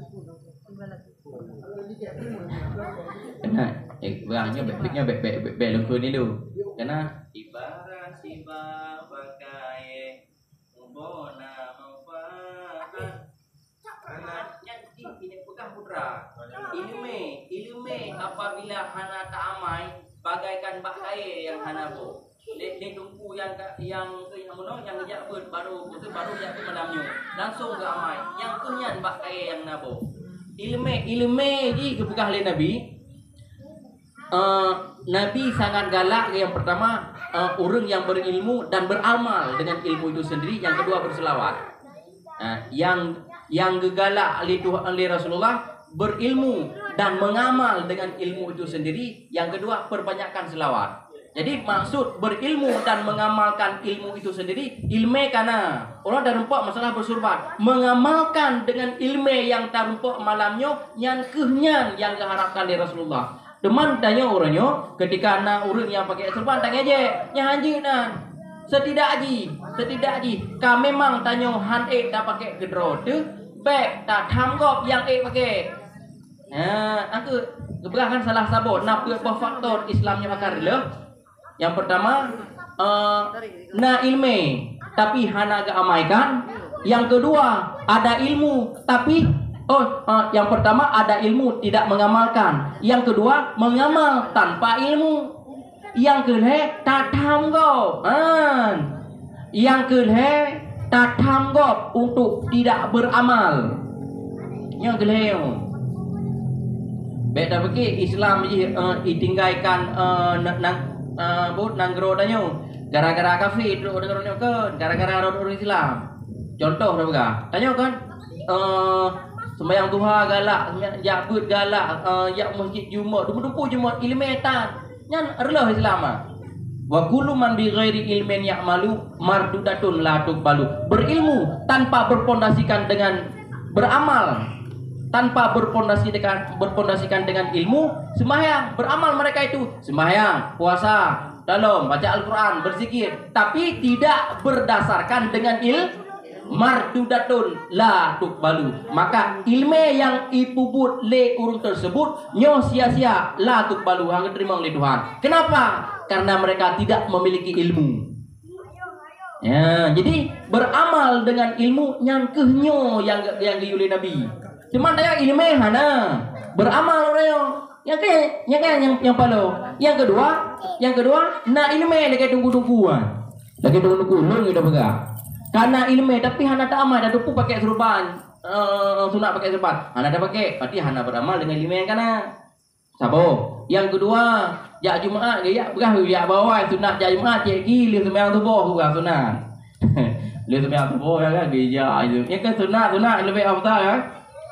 Nah, berangnya baiknya baik lagu ni lu. Karena ibarat sibak pakai bona manfaat anaknya ini pegang putra. Ilmu apabila hana tak amai bagaikan bakai yang hana bu. Dia tunggu yang ngejak baru jak malamnya langsung ke amai yang kunyan bakai yang nabo. Ilmu ji kepegah oleh Nabi. Nabi sangat galak. Yang pertama orang yang berilmu dan beramal dengan ilmu itu sendiri. Yang kedua berselawat. Yang gegalak oleh Rasulullah berilmu dan mengamal dengan ilmu itu sendiri. Yang kedua perbanyakkan selawat. Jadi maksud berilmu dan mengamalkan ilmu itu sendiri. Ilmu kana orang dah rempak masalah bersurban. Mengamalkan dengan ilmu yang terempak malamnya yang kehnyan yang diharapkan dari Rasulullah. Teman tanya orangnya ketika anak orang yang pakai surban tanya je, yang anjing nan. Setidak aji. Kami memang tanya han dah pakai kedro tu, beg tak thamgop yang pakai. Aku keberatan salah sabot nak apa faktor Islamnya makar le. Yang pertama na ilmu tapi hana agak amaikan. Yang kedua ada ilmu tapi yang pertama ada ilmu tidak mengamalkan. Yang kedua mengamal tanpa ilmu. Yang kedua tak tanggup. Yang kedua tak tanggup untuk tidak beramal. Yang kedua baik dah pergi Islam ditinggalkan nanggro danyo gara-gara kafir duduk dengar kan gara-gara orang Islam. Contoh dah begah. Tanya kan sembahyang duha galak, jabut galak, yak masjid Jumaat, dumpu Jumaat ilmetan. Nyan relah Islam ah. Wa kullu man bi ghairi ilmin ya'malu mardudatun la tuqbalu. Berilmu tanpa berpondasikan dengan beramal, tanpa berpondasikan dengan ilmu, sembahyang, beramal mereka itu, sembahyang, puasa, dalam baca Al-Qur'an, berzikir, tapi tidak berdasarkan dengan mardudatun la tuqbalu. Maka ilmu yang ipubut le urung tersebut nyo sia-sia, la tuqbalu, hang terima oleh Tuhan. Kenapa? Karena mereka tidak memiliki ilmu. Ya, jadi beramal dengan ilmu yang kehnyo yang diuli Nabi. Cuman saya ilmu hana beramal orang yang palo. Yang kedua, nah ilmu lagi tunggu-tungguan. Lagi tunggu-tunggu lu udah pegang. Karena ilmu tapi hana tak amal, dah tupu pakai serban. Sunat pakai serban. Hana dah pakai, berarti hana beramal dengan ilmu yang kana. Sabo. Yang kedua, ya Jumaat ya berah ya bawah sunat ya Jumaat cek gila sembahyang subuh juga sunat. Lu sembahyang subuh ya kan gereja itu. Yang ke sunat lebih afdal kan.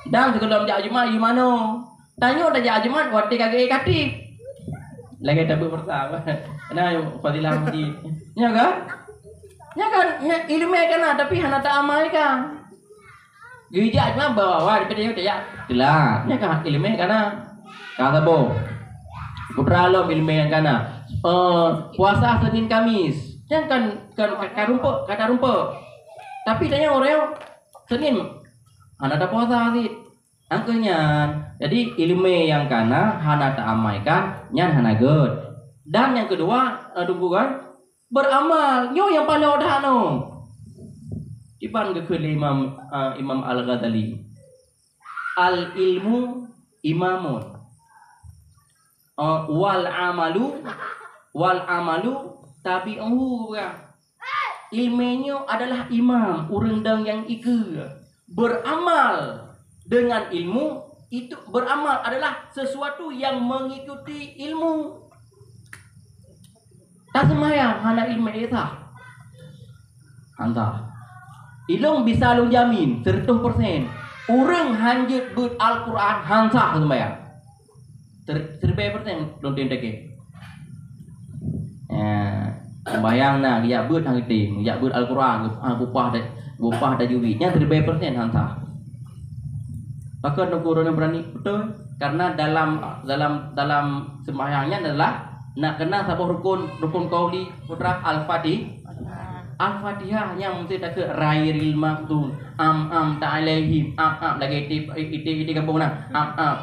Dan sebelum ya Jumaat gimana? Tanya dah ya Jumaat wati kagak katip. Lagi tabu pertama. Nah, fadilah masjid. Ya kan? Ya kan, ya ilmu kan tapi hana tak amal kan. Gereja cuma bawa daripada ya. Jelas. Ya kan ilmu kan. Kata bo. Kupralom ilmu yang kana. Puasa Senin Kamis. Yang kan rumput. Tapi tanya orang Senin hana tak puasa sih. Angkanya. Jadi ilmu yang kana hana tak amaikan, nyan hana good. Dan yang kedua, tunggu kan beramal. Yo yang paling udah no. Iban ke Imam Al-Ghazali. Al ilmu imamun. Wal amalu tabi'uhu. Ilmunya adalah imam, urang yang beramal dengan ilmu itu, beramal adalah sesuatu yang mengikuti ilmu. Tak sembahyang hana ilmu itu. Hanta. Ilung bisa lu jamin 100%. Urang hanjut but Al-Qur'an hanta sembahyang. 100% belum tindake. Sembahyang nah dia but hang tim, dia but Al-Qur'an, gupah dah juwitnya 100% hanta. Maka negara berani betul karena dalam sembahyangnya adalah nak kena sabah rukun qauli putra Al-Fatihah yang mesti tak ke ghairil maghdub ta'alaihim lagi itu kampung nah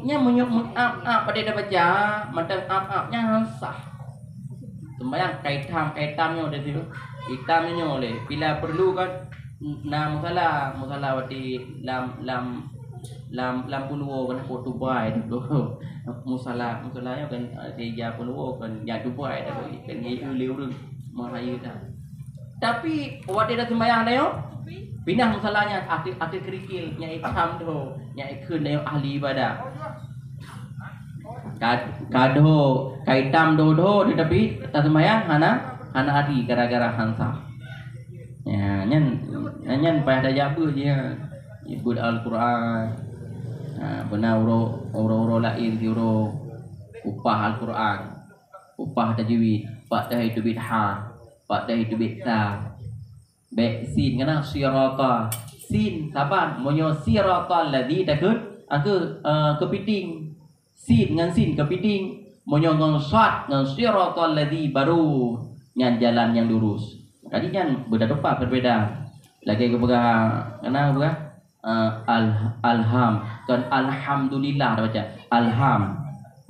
nya menyok pada dah baca matang nya sah sembahyang kaitamnya udah tu hitamnya oleh bila perlu kan na musala wati lam puluh kan foto buai tu musalanya kan dia puluh kan ya tu buai dah kan liu merayu dah. Tapi wati dah sembahyang dah yo pindah musalanya akhir kerikil nya ikam tu nya ikun dah ahli ibadah kado kaitam dodo tapi tak sembahyang hana hari gara-gara hansa ya nyan payah dah jabu dia ibut Al-Qur'an benar uro lain uro upah Al-Qur'an upah tajwid pak dah itu bid'ah pak dah itu bid'ah sin kana sirata sin saban monyo sirata ladzi takun aku kepiting sin ngan sin kepiting monyo ngan sat ngan sirata ladzi baru nyan jalan yang lurus. Jadi nyan berbeda lagi kepada kana bukan alham kan alhamdulillah dah baca alham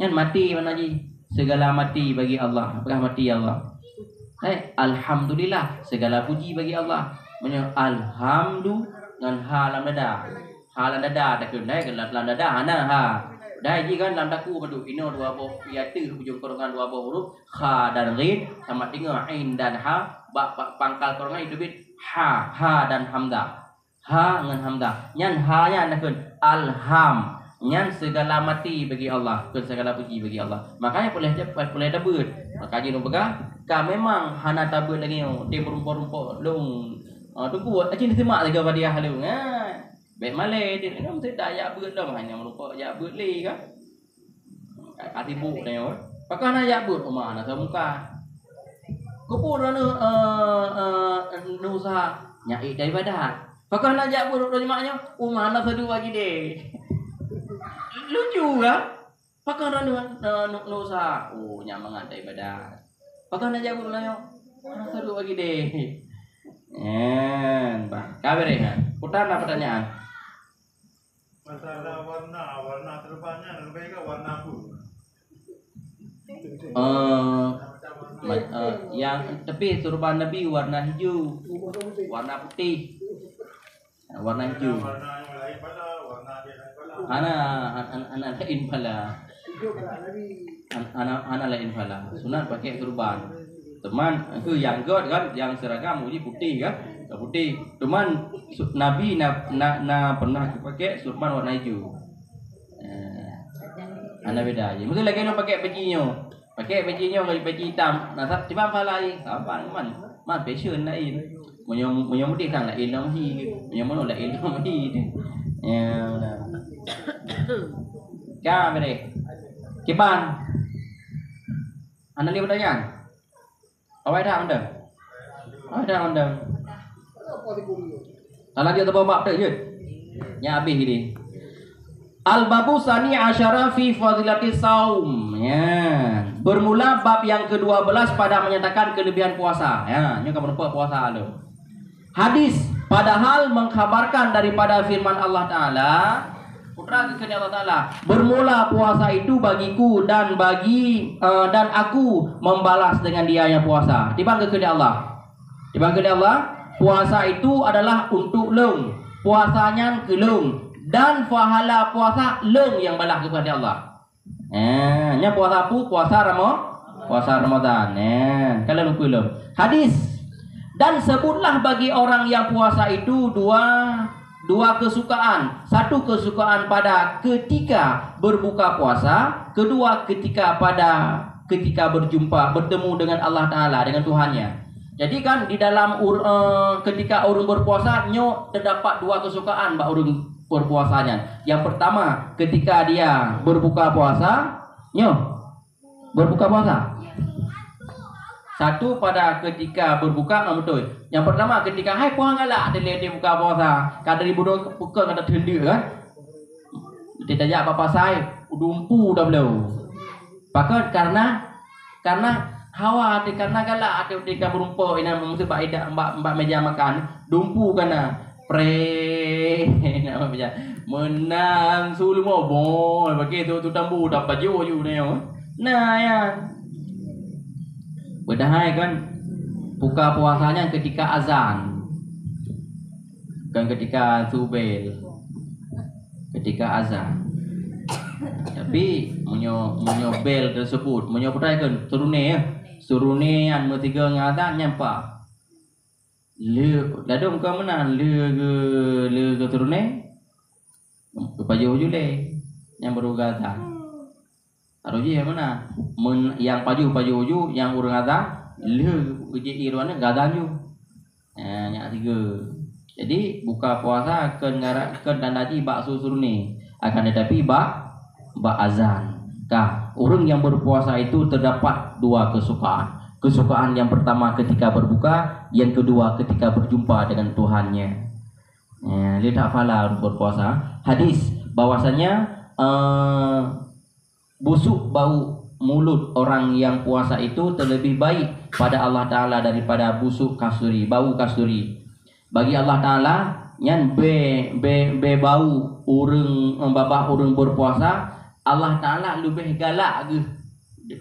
nyan mati mana ji segala mati bagi Allah. Apakah mati Allah? Alhamdulillah segala puji bagi Allah. Menyo alhamdu dengan ha lam dada. Ha lam dada tak kena ke lam dada hana ha. Dai ji kan lam daku padu ino dua boh ya tu hujung korongan dua boh huruf kha dan ghin sama dengan ain dan ha pangkal korongan itu bit ha dan hamzah. Ha dengan hamzah. Nyan ha nya nak alham. Nyan segala mati bagi Allah, segala puji bagi Allah. Makanya boleh dabut. Makanya nu begah ka memang hana tabut lagi dia berumpah-rumpah long. Tunggu acin semak lagi pada dia halu. Baik malai dia nak mesti tak ya beut dah hanya melupa ya beut le kan. Atibuk dia. Pakai nak ya beut rumah nak muka. Kupur nu usaha nyai daripada. Pakah nak jak buruk dari maknya, mana sedu lagi deh. Lucu kan? Pakah nu usaha, nyamangan daripada. Pakah nak jak buruk nanya, mana sedu lagi deh. Bang, kabar ya? Putar apa pertanyaan? Masalah warna terbangnya lebih ke warna apa? Yang tepi surban Nabi warna hijau, warna putih, warna hijau. Warna yang lain pada warna dia lain pada. Anak lain pala. Anak lain pala. Sunat pakai surban. Teman itu yang god kan, yang seragam uji putih kan, putih. Teman Nabi pernah pakai surban warna hijau. Anak beda aja. Mesti lagi nak pakai pecinyo. Pakai pecinyo kalau peci hitam. Nah, tiba pala ai. Apa man fashion lain. Punya mudi kan lain lah mesti. Punya mana lain lah mesti. Ka bere. Kiban. Anak ni pertanyaan. Awak dah anda. Kalau dia terbabak tak je. Yang habis ini. Al-babu sani asyara fi fadilati saum. Ya. Bermula bab yang ke-12 pada menyatakan kelebihan puasa. Ya, ini kamu nampak puasa ada. Hadis padahal mengkhabarkan daripada firman Allah Taala, putra kepada Allah Taala, bermula puasa itu bagiku dan aku membalas dengan dia yang puasa. Tiba kepada Allah. Puasa itu adalah untuk leung. Puasanya ke leung. Dan pahala puasa leung yang balas kepada Allah. Nya puasa apa? Puasa Ramadan. Kalau lupa leung. Hadis. Dan sebutlah bagi orang yang puasa itu dua kesukaan. Satu kesukaan pada ketika berbuka puasa, kedua ketika bertemu dengan Allah Taala, dengan Tuhannya. Jadi kan di dalam ketika orang berpuasa nyo terdapat dua kesukaan bak orang berpuasanya. Yang pertama ketika dia berbuka puasa, berbuka puasa. Satu pada ketika berbuka betul. Yang pertama ketika hai puang galak dia buka puasa. Kada ribu buka kada tenda kan. Dia tajak apa pasai, dumpu dah belau. Pakat karena hawa karena galak ketika berumpa ina mesti mbak meja makan, dumpu kana nak meja. Menang sulu mo bon bagi tu tambu dah baju you ni. Nah ya. Padahal kan buka puasanya ketika azan, bukan ketika subel, ketika azan. Tapi menyo bel tersebut, menyo putai kan surune an metiga ngata nyampa. Le ladung ke mana le ke surune? Paju jule yang berugatan. Aroji yang mana? Yang paju uju, yang urang ada, le uji irwana gadaju. Nya tiga. Jadi buka puasa ken dan haji bak susur ni. Akan tetapi bak azan. Orang yang berpuasa itu terdapat dua kesukaan. Kesukaan yang pertama ketika berbuka, yang kedua ketika berjumpa dengan Tuhannya. Dia tak fala berpuasa. Hadis bahwasanya busuk bau mulut orang yang puasa itu terlebih baik pada Allah Ta'ala daripada busuk kasturi, bau kasturi. Bagi Allah Ta'ala nyan be bau urang babah urang berpuasa, Allah Ta'ala lebih galak ke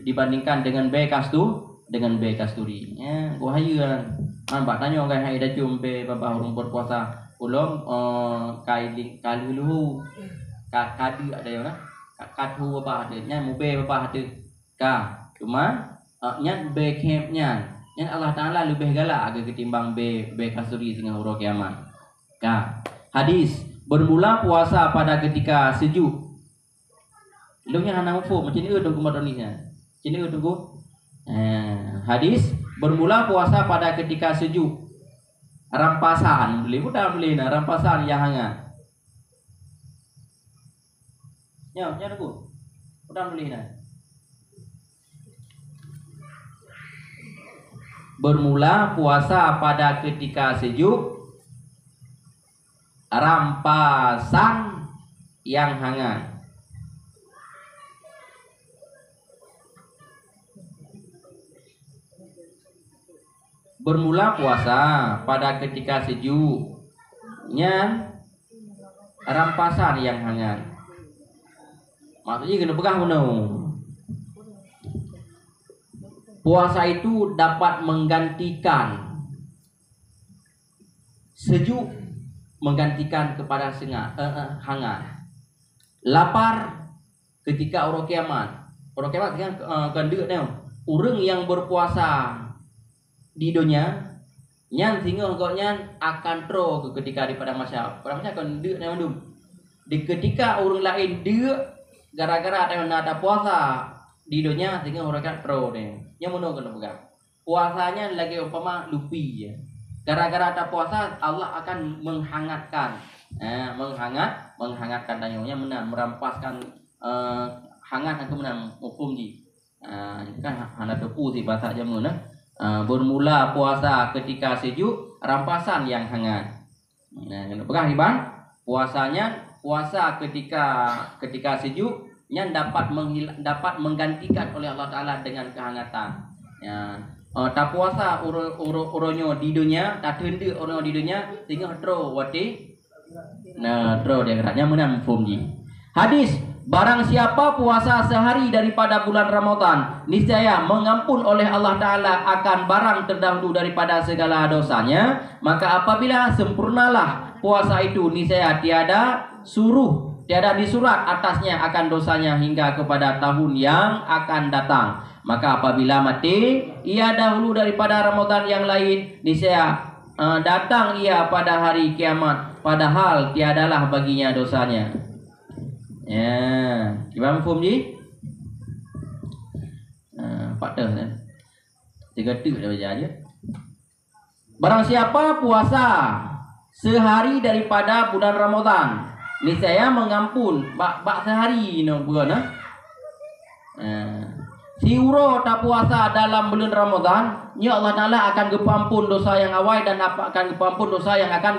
dibandingkan dengan be kasturi. Bahaya. Nampak tanya orang hai dah cium be babah urang berpuasa. Ulum kali luhu kadu ada yang kadu apa ada nya mobil apa ada cuma nya bekepnya nya Allah Taala lebih galak agak ketimbang be kasuri sehingga huruf kiamat. Hadis bermula puasa pada ketika sejuk. Lu yang anak ufo macam ni tunggu madoninya. Sini tunggu. Hadis bermula puasa pada ketika sejuk. Rampasan beli rampasan yang hangat. Ya tunggu. Udah beli nah. Bermula puasa pada ketika sejuk, rampasan yang hangat. Bermula puasa pada ketika sejuknya, rampasan yang hangat. Maksudnya kena pegang benar. Puasa itu dapat menggantikan sejuk, menggantikan kepada hangat. Lapar ketika orang kiamat. Orang kiamat kan deuk tau. Orang yang berpuasa di dunia nyan sehingga agaknya akan tro ke ketika di padang mahsyar. Padang mahsyar kan deuk tau mandum. Di ketika orang lain deuk gara-gara ada puasa di dunia sehingga orang kan tro ni. Yang mana kena pegang. Puasanya lagi umpama lupi je. Gara-gara ada puasa Allah akan menghangatkan. Menghangatkan dayanya menang merampaskan hangat aku menang hukum ji. Kan hana tepu sih bahasa jamu nah. Bermula puasa ketika sejuk, rampasan yang hangat. Nah, kena pegang Iban. Puasa ketika sejuk yang dapat menggantikan oleh Allah Taala dengan kehangatan. Ya. Tak puasa uronyo di dunia, tak tende uronyo di dunia sehingga tro wati. Nah, tro dia geraknya menang fumji. Hadis, barang siapa puasa sehari daripada bulan Ramadan, niscaya mengampun oleh Allah Ta'ala akan barang terdahulu daripada segala dosanya. Maka apabila sempurnalah puasa itu, niscaya tiada disurat atasnya akan dosanya hingga kepada tahun yang akan datang. Maka apabila mati ia dahulu daripada Ramadan yang lain, niscaya datang ia pada hari kiamat, padahal tiadalah baginya dosanya. Ya, gimana faham ji? Patah kan? 3 tuk dah baca aja. Barang siapa puasa sehari daripada bulan Ramadan, niscaya mengampun bak sehari no bulan nah. Si uro tak puasa dalam bulan Ramadan, ya Allah Taala akan gepampun dosa yang awal dan akan gepampun dosa yang akan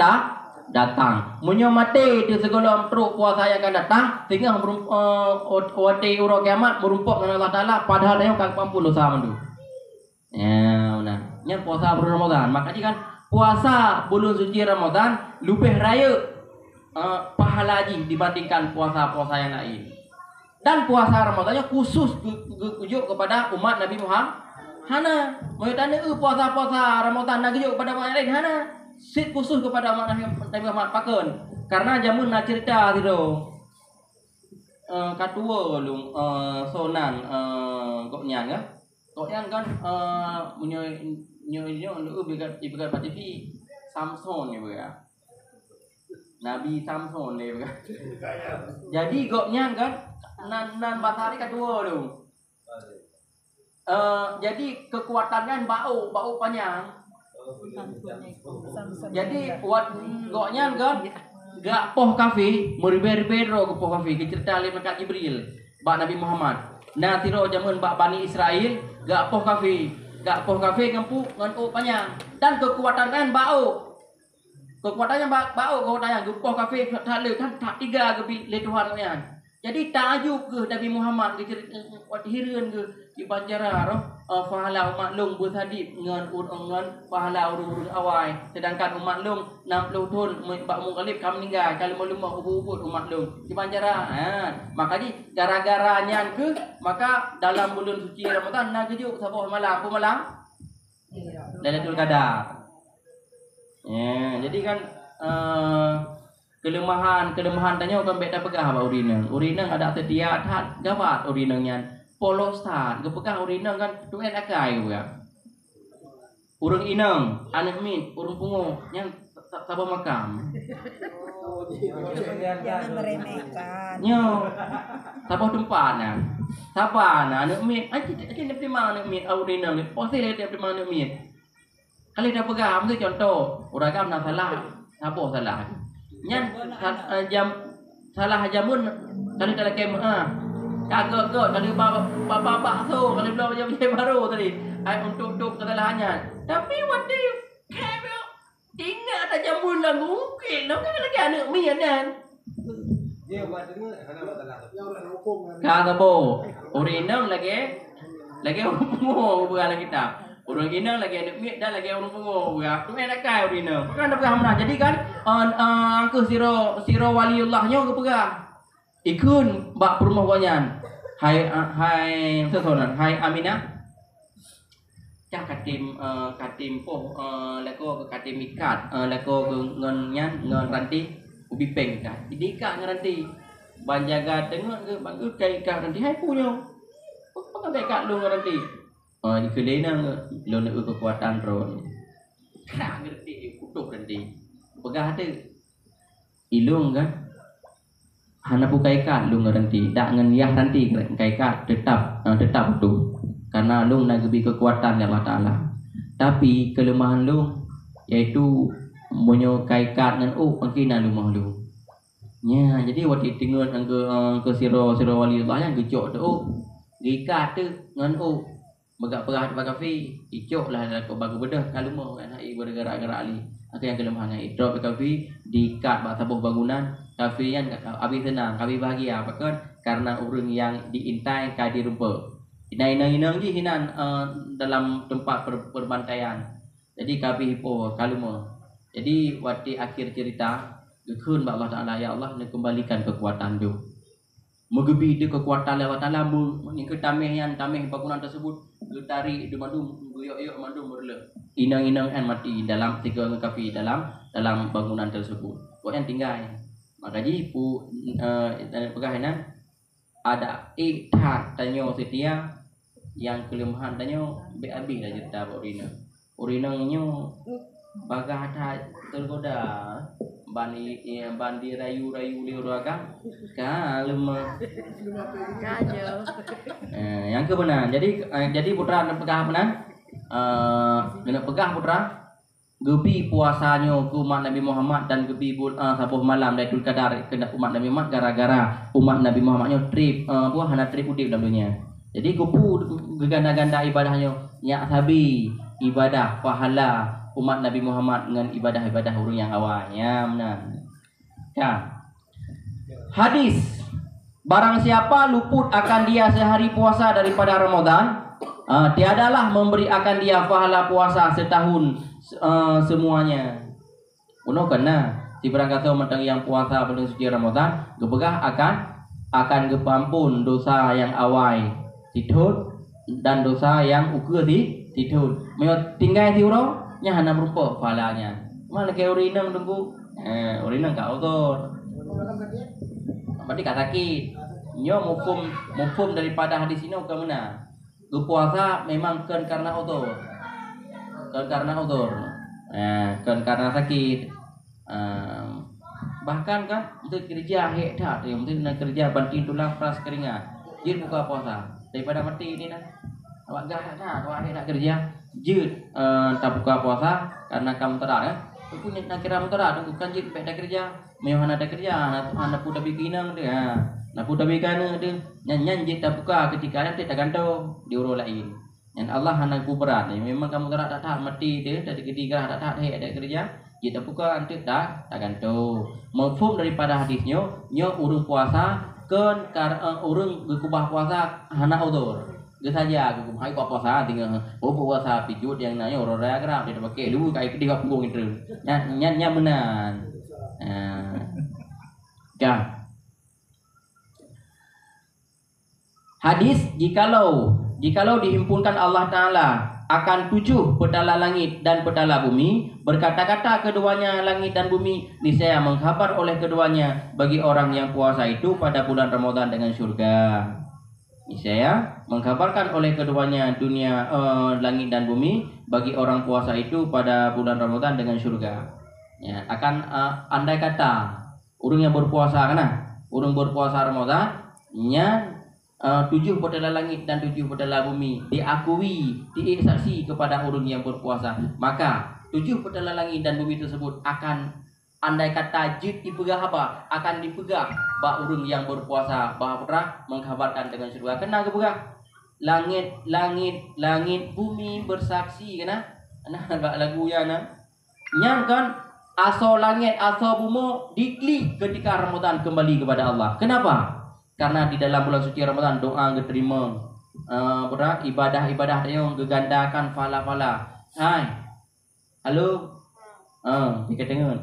datang. Munyo mati di segala teruk puasa yang akan datang, sehingga wati uro kiamat merumpuk dengan Allah Taala padahal dia akan gepampun dosa mandu. Ya, benar. Nya puasa bulan Ramadan. Makanya kan puasa bulan suci Ramadan lebih raya pahala haji dibandingkan puasa-puasa yang lain. Dan puasa Ramadannya khusus tujuh kepada umat Nabi Muhammad. Hana, mau tanya puasa-puasa Ramadan nak tujuh kepada umat lain hana. Sit khusus kepada umat Nabi Muhammad paken. Karena jamun nak cerita gitu. Katua lu sonan goknyan kan. Goknyan kan punya lu ibarat TV Samson ni berah. Nabi Samson ni berah. Jadi goknyan kan nan batari kedua tu. Jadi kekuatannya bau panjang. Jadi goknya kan gak poh kafe, meribero ke poh kafe, cerita oleh malaikat Jibril, bak Nabi Muhammad. Nah tiro zaman bak Bani Israel gak poh kafe ngempu ngan panjang dan kekuatannya bau. Kekuatannya bau poh kafe tak tiga ke le Tuhan kan. Jadi tajuk ke Nabi Muhammad ke hireun ke di banjara roh pahala umat long bersadip ngan pahala urus awai sedangkan umat long 60 tahun bak mungkalib kam meninggal kalau melumah ubud umat long di banjara. Makanya gara-gara nyan ke maka dalam bulan suci Ramadan nak kejuk sabah malam apa malam Lailatul Qadar. Jadi kan kelemahan tanya kan beta pegah ba urinang ada sedia tat gawat urinangnya polos tat gepegah urinang kan tuen akai gua urang inang anak min urang pungo yang sabah makam Jangan meremehkan. nyo sabah tempatnya sabana anak min aje ni mana anak min urinang pasti le dia mana anak min kali dah pegah tu contoh urang kam nak salah apa salah Nyan jam salah jamun kali dalam kemah Kagak tadi bapak bakso kalau belum macam baru tadi. Untuk kesalahannya. Tapi waktu kami tinggal ada jamun dah mungkin. Nak lagi anak mi kan. Dia buat dengar hana masalah. Kagak bo. Urinam lagi orang pungo bukan lagi kita. Orang Inang lagi anak mi dan lagi orang pungo bukan. Tu enak kai urinam. Kan dah pegang jadi kan angka siro waliullahnya ke pegang. Ikun bak rumah wanyan. Hai sesonan. Hai Aminah. Cak katim poh leko ke katim ikat leko ke ngan ranti ubi peng kan. Jadi ikat ngan ranti. Banjaga tengok ke bang kai ikat ranti hai punya. Apa kai ikat lu ngan ranti. Di kelena lu nak kekuatan ron. Kena ngerti kutuk ranti. Pegah tu. Ilung kan. Hana bukai kat lu ngeranti, dak ngan yah ranti kai kat tetap betul. Karena lu nak lebih kekuatan dari Allah Taala. Tapi kelemahan lu yaitu monyo kai kat ngan mungkin lu mah lu. Nya, jadi waktu tengok ke siro waliullah yang gejok tu gikat tu ngan megak perah depan kafe, icok lah ko bagu bedah kalau mau kan ai bergerak-gerak ali. Aku yang kelemahan ai drop kafe dikat bak tabuh bangunan. Kafe yang habis senang, kafe bahagia pakon karena orang yang diintai kadi rupa. Inang je hinan dalam tempat perbantaian. Jadi kafe hipo kaluma. Jadi waktu akhir cerita gekun ba Allah Taala ya Allah nak kembalikan kekuatan tu. Megebi dia kekuatan Allah Taala yang ketameh bangunan tersebut getari de mandum guyok mandum berle. Inang an mati dalam tiga kafe dalam bangunan tersebut. Kau yang tinggal maka ji pu pegahanan ada ikhtat tanyo setia yang kelemahan tanyo habis dah cerita urina nyo bagah ta tergoda bandi rayu liuraga kalem Kacau. yang kebenar jadi putra pegah benar kena pegah putra gebi puasanya ke umat Nabi Muhammad dan gebi sabuh malam Lailatul Qadar kena umat Nabi Muhammad gara-gara umat Nabi Muhammadnya trip hana trip udip dalam dunia. Jadi kupu ganda-ganda ibadahnya nya sabi ibadah pahala umat Nabi Muhammad dengan ibadah-ibadah orang yang awalnya benar. Ya. Hadis barang siapa luput akan dia sehari puasa daripada Ramadan tiadalah memberi akan dia pahala puasa setahun semuanya. Uno kena si berangkasa matang yang puasa bulan suci Ramadan gebegah akan gepampun dosa yang awal titut dan dosa yang ukur titut. Meo tinggal ti uro nya hana berupa pahalanya. Mana ke urinang tunggu urinang ka autor. Berarti ka sakit. Nyo mufum daripada hadis ini ke mana? Berpuasa memang karena autor. Karena autor. Karena sakit. Bahkan kan untuk kerja hedat ya, untuk nak kerja banting tulang peras keringat. Jid buka puasa. Daripada mati ini dah. Awak gak awak nak kerja. Jid tak buka puasa karena kamu terat kan. Aku nak kira kamu terat, bukan jid pek dah kerja. Memang ada kerja, anak pun dah bikinang dia. Nak pun dah bikinang dia. Nyan jid tak buka ketika ada tak gantung di urut lain. Yang Allah anak ku berat ni. Memang kamu terat tak tahan mati dia dari ketiga tak tahan ada kerja. Kita buka antuk tak gantung. Mafhum daripada hadisnya, nyo urung puasa kan urung berkubah puasa hana udur. Dia saja aku hai puasa tinggal puasa pijut yang nanya orang raya kerap dia pakai lu kai dia punggung itu. Nya menan. Kan. Hadis jikalau dihimpunkan Allah Taala akan 7 petala langit dan petala bumi, berkata-kata keduanya langit dan bumi, niscaya mengkhabar oleh keduanya bagi orang yang puasa itu pada bulan Ramadan dengan surga. Niscaya mengkhabarkan oleh keduanya dunia langit dan bumi bagi orang puasa itu pada bulan Ramadan dengan surga. Ya, akan andai kata orang yang berpuasa orang berpuasa Ramadan nya 7 petala langit dan 7 petala bumi diakui, disaksi kepada orang yang berpuasa, maka 7 petala langit dan bumi tersebut akan Andai kata jid dipegang apa? Akan dipegang bak urang yang berpuasa. Bah putra mengkhabarkan dengan surga. Kena ke pegang? Langit, langit, langit, bumi bersaksi kena. Nah, bak lagu ya nah. Nyan kan aso langit, aso bumi diklik ketika Ramadan kembali kepada Allah. Kenapa? Karena di dalam bulan suci Ramadan doa diterima. Ibadah-ibadah yang gegandakan fala-fala. Hai. Halo. Kita dengar.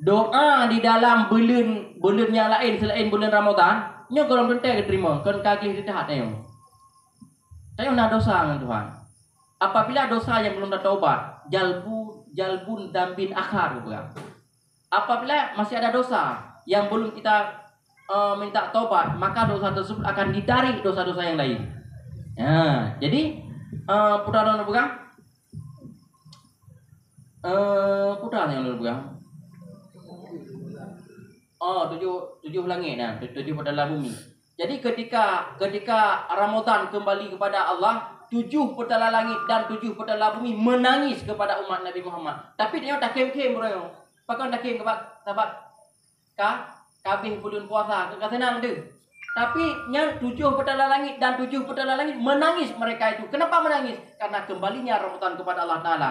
Doa di dalam bulan yang lain selain bulan Ramadan, nya kalau bentai diterima, kan kaki kita tayong. Tayong nak dosa dengan Tuhan. Apabila dosa yang belum tertaubat, jalbun dambin akhar juga. Apabila masih ada dosa yang belum kita minta taubat, maka dosa tersebut akan ditarik dosa-dosa yang lain. Ya, jadi putra bukan? Putra yang bukan? Tujuh langit nah, tujuh dalam bumi. Jadi ketika Ramadan kembali kepada Allah, 7 petala langit dan 7 petala bumi menangis kepada umat Nabi Muhammad. Tapi dia tak kem-kem bro. Pakai tak kem sebab kabeh bulan puasa ke senang tu. Tapi yang 7 petala langit dan 7 petala langit menangis mereka itu. Kenapa menangis? Karena kembalinya Ramadan kepada Allah Taala.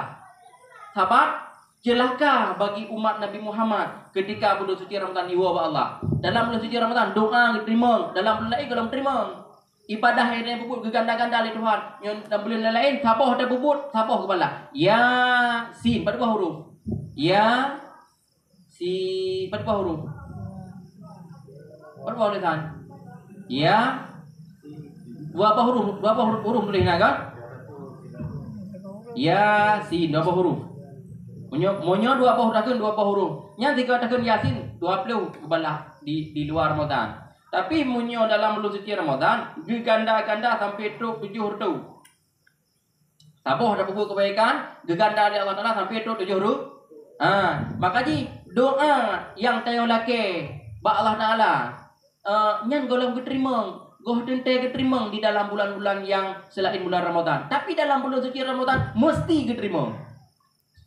Sahabat, celaka bagi umat Nabi Muhammad ketika bulan suci Ramadan dibawa Allah. Dalam bulan suci Ramadan doa diterima, dalam bulan lain kalau diterima. Ibadah yang bubut geganda-ganda oleh Tuhan. Yang dalam bulan lain sabah ada bubut, sabah kepala. Ya sin pada buah huruf. Ya si pada buah huruf. Pada buah tulisan. Ya dua huruf tulis kan? Ya sin dua huruf. Monyo dua huruf. Yang tiga tahun Yasin 20 kebalah di luar Ramadan. Tapi munyo dalam bulan suci Ramadan geganda-ganda sampai 7 huruf. Saboh ada buku kebaikan, geganda oleh Allah Taala sampai 7 huruf. Makanya doa yang tayo laki ba Allah Taala nyan golong keterima, goh tente keterima di dalam bulan-bulan yang selain bulan Ramadan. Tapi dalam bulan suci Ramadan mesti keterima.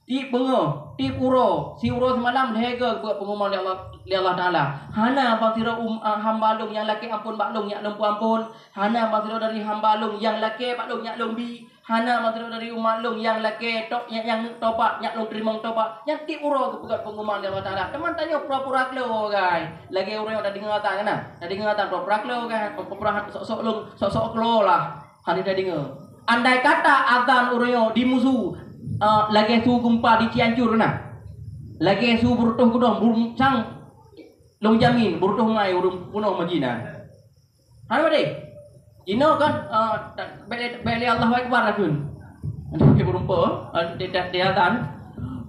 Di bengo, di puro, si uro semalam lehega buat pengumuman oleh Allah Taala. Hana pasira hambalung yang laki ampun baklung yak lempu ampun. Hana pasira dari hambalung yang laki baklung yak lumbi. Hana pasira dari umalung yang laki tok yang topak yak lung terima topak. Yang ti uro buat pengumuman oleh Allah Taala. Teman tanya pura-pura kelo guys. Lagi uro yang dah dengar tan kan? Dah dengar tan pura-pura kelo kan? Pura sok-sok kelo lah. Hani dah dengar. Andai kata azan uro di musuh lagi su gempa di Cianjur nah. Lagi su berutuh kudong burung sang long jamin berutuh mai urung puno majina. Hana bade? Ino kan beli Allah Akbar akun. Ada berumpa dia tan.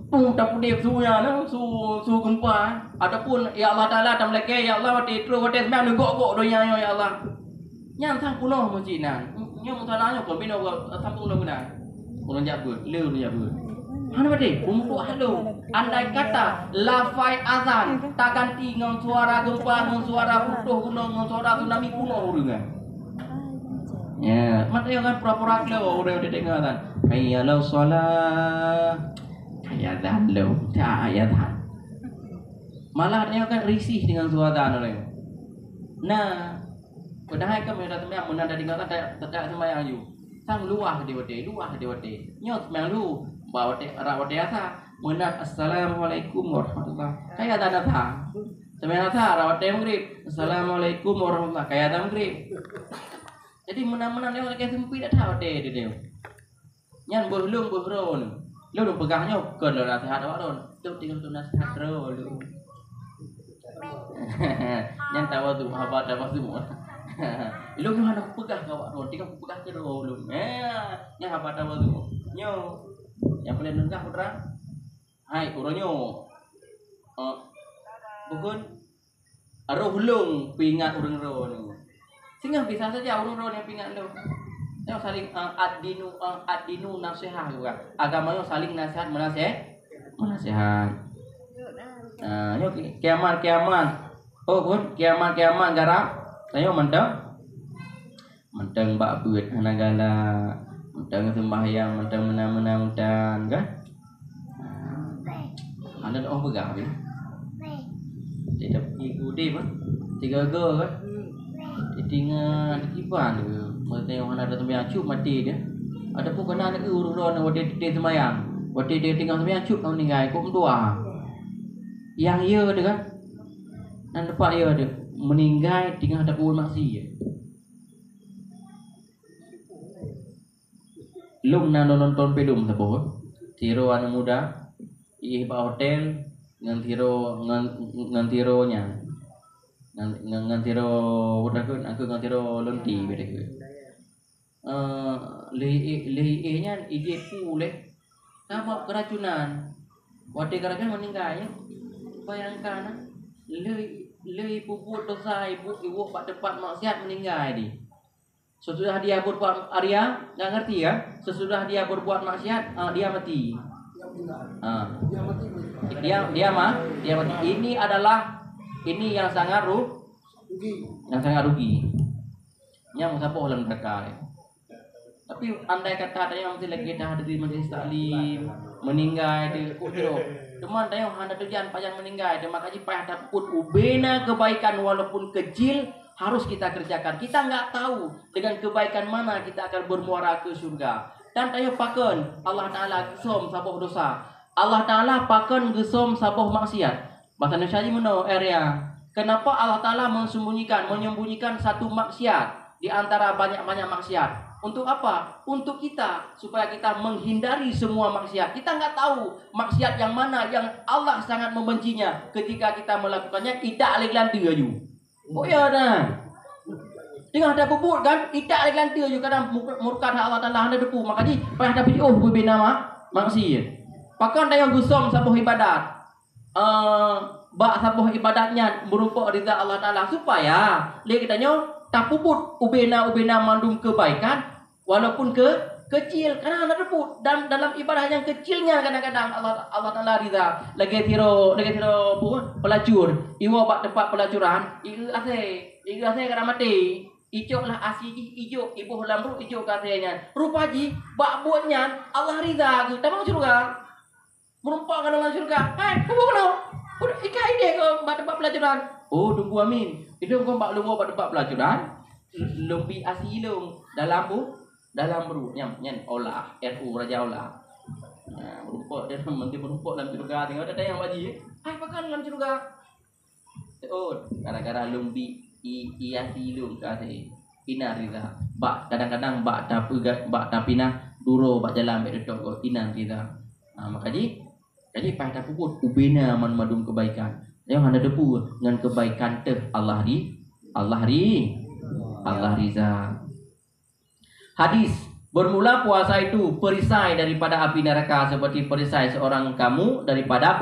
Tak pudih suya nah su gempa. Adapun ya Allah Taala tam lagi ya Allah wati terus wati semang gok donya ya Allah. Nyang sang puno majina. Nyong salahnya pun bino sambung lo guna. Orang jabut, lu jabut. Mana bade? Umpu halo. Andai kata lafai azan tak ganti dengan suara gempa, dengan suara putuh gunung, dengan suara tsunami kuno urungan. Ya, mata yang kan pura-pura kelo orang udah dengar kan. Hayya lau solat. Hayya dah lo, tak hayya dah. Malah dia kan risih dengan suara orang. Nah, padahal kami dah sembahyang mun ada dengar tak sembahyang you. Sang luah di wate. Nyot melu bawa rawate asa. Menat assalamualaikum warahmatullah. Kayak ada ta. Sebenarnya ta rawate maghrib. Assalamualaikum warahmatullah. Kayak ada maghrib. Jadi menang-menang dia kayak sempi dak tahu wate dia. Nyan beulung beulun. Lu pegahnya ke nasihat awak don. Tu tinggal tu nasihat ro lu. Nyan tahu tu apa dapat semua. Lu nak aku pegah kau awak, tinggal aku pegah ke dulu. Nya apa tahu tu? Nyo, yang paling nengah putra. Hai, uronyo. Bukan. Aroh hulung pingat urang ro ni. Singa bisa saja urang ro yang pingat lu. Yang saling adinu nasihat juga. Agamanya saling nasihat menasihat. Nyo kiamat. Oh, pun kiamat garap. Saya mentang bak buat hanagala, mentang sembahyang, mentang menang kan? Anda dah pegang ni. Dia pergi kudi pun. 3 ge kan. Dia tinggal di kiban tu. Masa tengok anak ada sembahyang cup mati dia. Ada pun kena nak urut-urut dia sembahyang. Waktu dia tinggal sembahyang cup kau meninggal kau mendua. Yang ia ada kan. Dan tempat ia ada meninggal tinggal ada pun maksiat. Lung na nonton film sabo. Tiro anak muda. Ih ba hotel ngan tiro nya. Ngan tiro udah aku ngan tiro lonti beda ke. Le nya ije pule. Nama keracunan. Waktu keracunan meninggal ya. Bayangkan le puput dosa ibu pak tempat maksiat meninggal di. Sesudah dia berbuat Arya, nggak ngerti ya? Sesudah dia berbuat maksiat, dia mati. Dia mati. Ini yang sangat rugi. Yang siapa orang mereka. Tapi andai kata ada yang masih lagi dah ada di majlis taklim, meninggal dia kudro. Teman tanya handa tujuan panjang meninggal, dia makanya payah dapat ubena kebaikan walaupun kecil. Harus kita kerjakan. Kita nggak tahu dengan kebaikan mana kita akan bermuara ke surga. Dan tayo paken Allah Taala gesom saboh dosa. Allah Taala paken gesom saboh maksiat. Bahasa Indonesia meno area. Kenapa Allah Taala menyembunyikan satu maksiat di antara banyak-banyak maksiat? Untuk apa? Untuk kita supaya kita menghindari semua maksiat. Kita nggak tahu maksiat yang mana yang Allah sangat membencinya. Ketika kita melakukannya tidak lagi aju. Oh ya dah. Tengah ada bubur kan, tidak ada lantai je kadang murka Allah Taala ada depu. Makanya payah ada video berbina maksiat. Pakan dah yang gusam sabuh ibadat. Bak sabuh ibadatnya merupakan rida Allah Taala supaya le kitanya tak puput ubena mandum kebaikan walaupun kecil karena ada depu dan dalam ibadah yang kecilnya kadang-kadang Allah Taala rida lagi tiro pelacur iwa bak tempat pelacuran ieu ase kada mati icok lah asi ijo ibu lamru ijo katanya rupaji bak buatnya Allah rida tu tamang surga merumpak dalam surga kamu kena udah ikai dia ke bak tempat pelacuran oh tunggu amin itu kau bak luar bak tempat pelacuran lebih asi ilung dalam beruknya olah RU Raja Olah. Nah, merupuk dia menteri merupuk dalam surga tengok ada yang baji. Hai pakan dalam surga. Oh, gara-gara lumbi iya silum kasih. Ina rida. Bak kadang-kadang bak tapina duro bak jalan mek detok go ina rida. Maka jadi pada puput ubena madum kebaikan. Yang ada depu dengan kebaikan teh Allah riza. Hadis bermula puasa itu perisai daripada api neraka seperti perisai seorang kamu daripada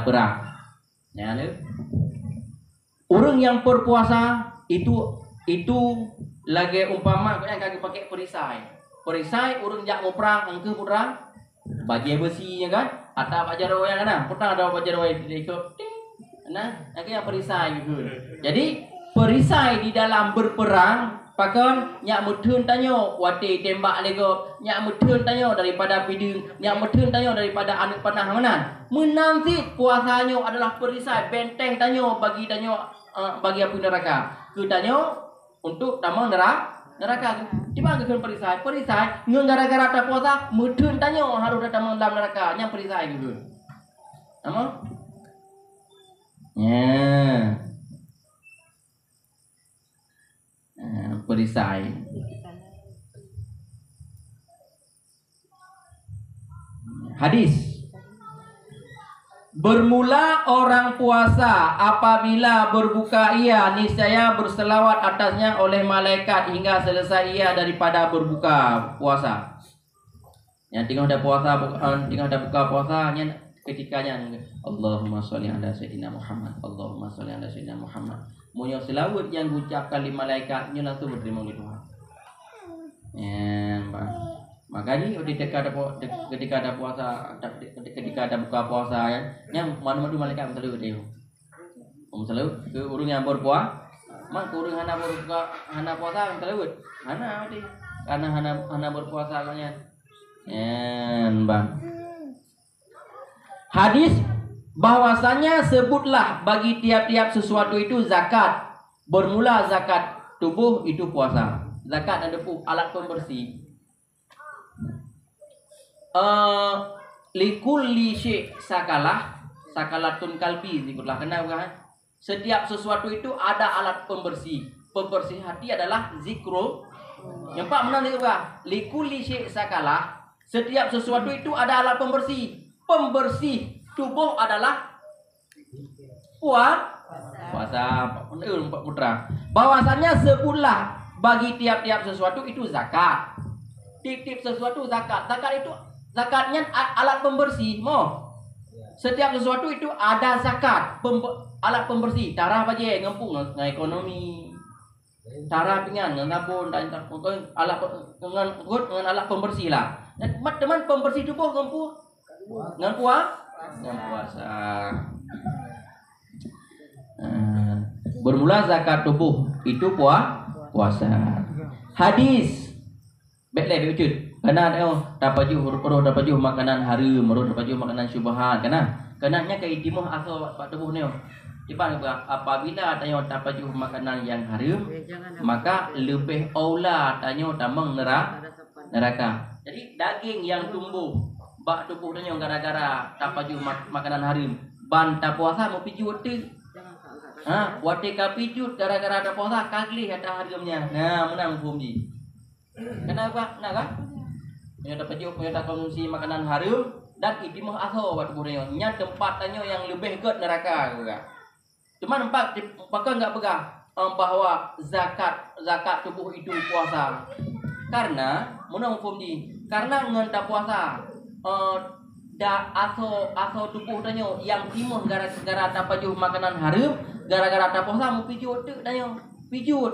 perang. Ya, orang yang berpuasa itu lagi umpama yang kaki pakai perisai. Perisai orang jak mau perang engke putra baju besinya kan atau baju royan kan putra ada baju royan ikut. Nah, yang perisai gitu. Jadi perisai di dalam berperang pakan nyak mudhun tanyo wati tembak lego nyak mudhun tanyo daripada bidung nyak mudhun tanyo daripada anu panah mana menanti puasanya adalah perisai benteng tanyo bagi api neraka ke tanyo untuk tamang neraka di mana ke perisai gara-gara tak puasa mudhun tanyo harus datang dalam neraka yang perisai gitu nama ya perisai. Hadis bermula orang puasa apabila berbuka ia niscaya berselawat atasnya oleh malaikat hingga selesai ia daripada berbuka puasa. Yang tinggal ada buka puasanya ketikanya Allahumma sholli ala sayyidina Muhammad Allahumma sholli ala sayyidina Muhammad. Munyo selawat yang diucapkan oleh malaikatnya langsung berterima kasih Tuhan. Makanya ketika ada puasa, ketika ada buka puasa yang mana-mana malaikat selalu dia. Selalu ke urang yang berpuasa, mak urang hana puasa selalu. Hana dia. Karena hana berpuasa kan. Bang. Hadis bahwasanya sebutlah bagi tiap-tiap sesuatu itu zakat. Bermula zakat tubuh itu puasa. Zakat dan tubuh alat pembersih. Likulli syai' sakalatun kalbi zikirlah. Kenapa? Setiap sesuatu itu ada alat pembersih. Pembersih hati adalah zikrul. Yang Pak menang itu likulli syai' sakalah. Setiap sesuatu itu ada alat pembersih. Pembersih tubuh adalah puasa. Pak Putra. Bahwasannya sebutlah bagi tiap-tiap sesuatu itu zakat. Tiap-tiap sesuatu zakat. Zakatnya alat pembersih. Setiap sesuatu itu ada zakat. Alat pembersih. Cara apa je? Ngempung dengan ekonomi. Cara pingan nabun dan alat dengan alat pembersih lah. Teman pembersih tubuh ngempung dengan puasa. Bermula zakat tubuh itu puasa. Hadis baiklah wujud. Karena dapat dapat makanan haram, dapat makanan syubhat kenanya keitimah asal pak tubuh ni. Apabila tanya dapat makanan yang haram, maka lebih aula tanya tamang neraka. Jadi daging yang tumbuh bak tubuh tanya gara-gara dapat makanan haram, banta puasa mau pijut tu. Wate ka pijut gara-gara ada puasa kagli ada haramnya. Nah, menang hukum ni. Kenapa? Yang dapat konsumsi makanan haram dan itimah asal buat tubuhnya. Nya tempat tanya yang lebih good neraka juga. Cuma nampak enggak pegang bahwa zakat tubuh itu puasa. Karena menang hukum ni. Karena ngenta puasa asal tubuh tanya yang timun gara-gara dapat makanan haram, gara-gara ada puasa mau pijut tu tanya. Pijut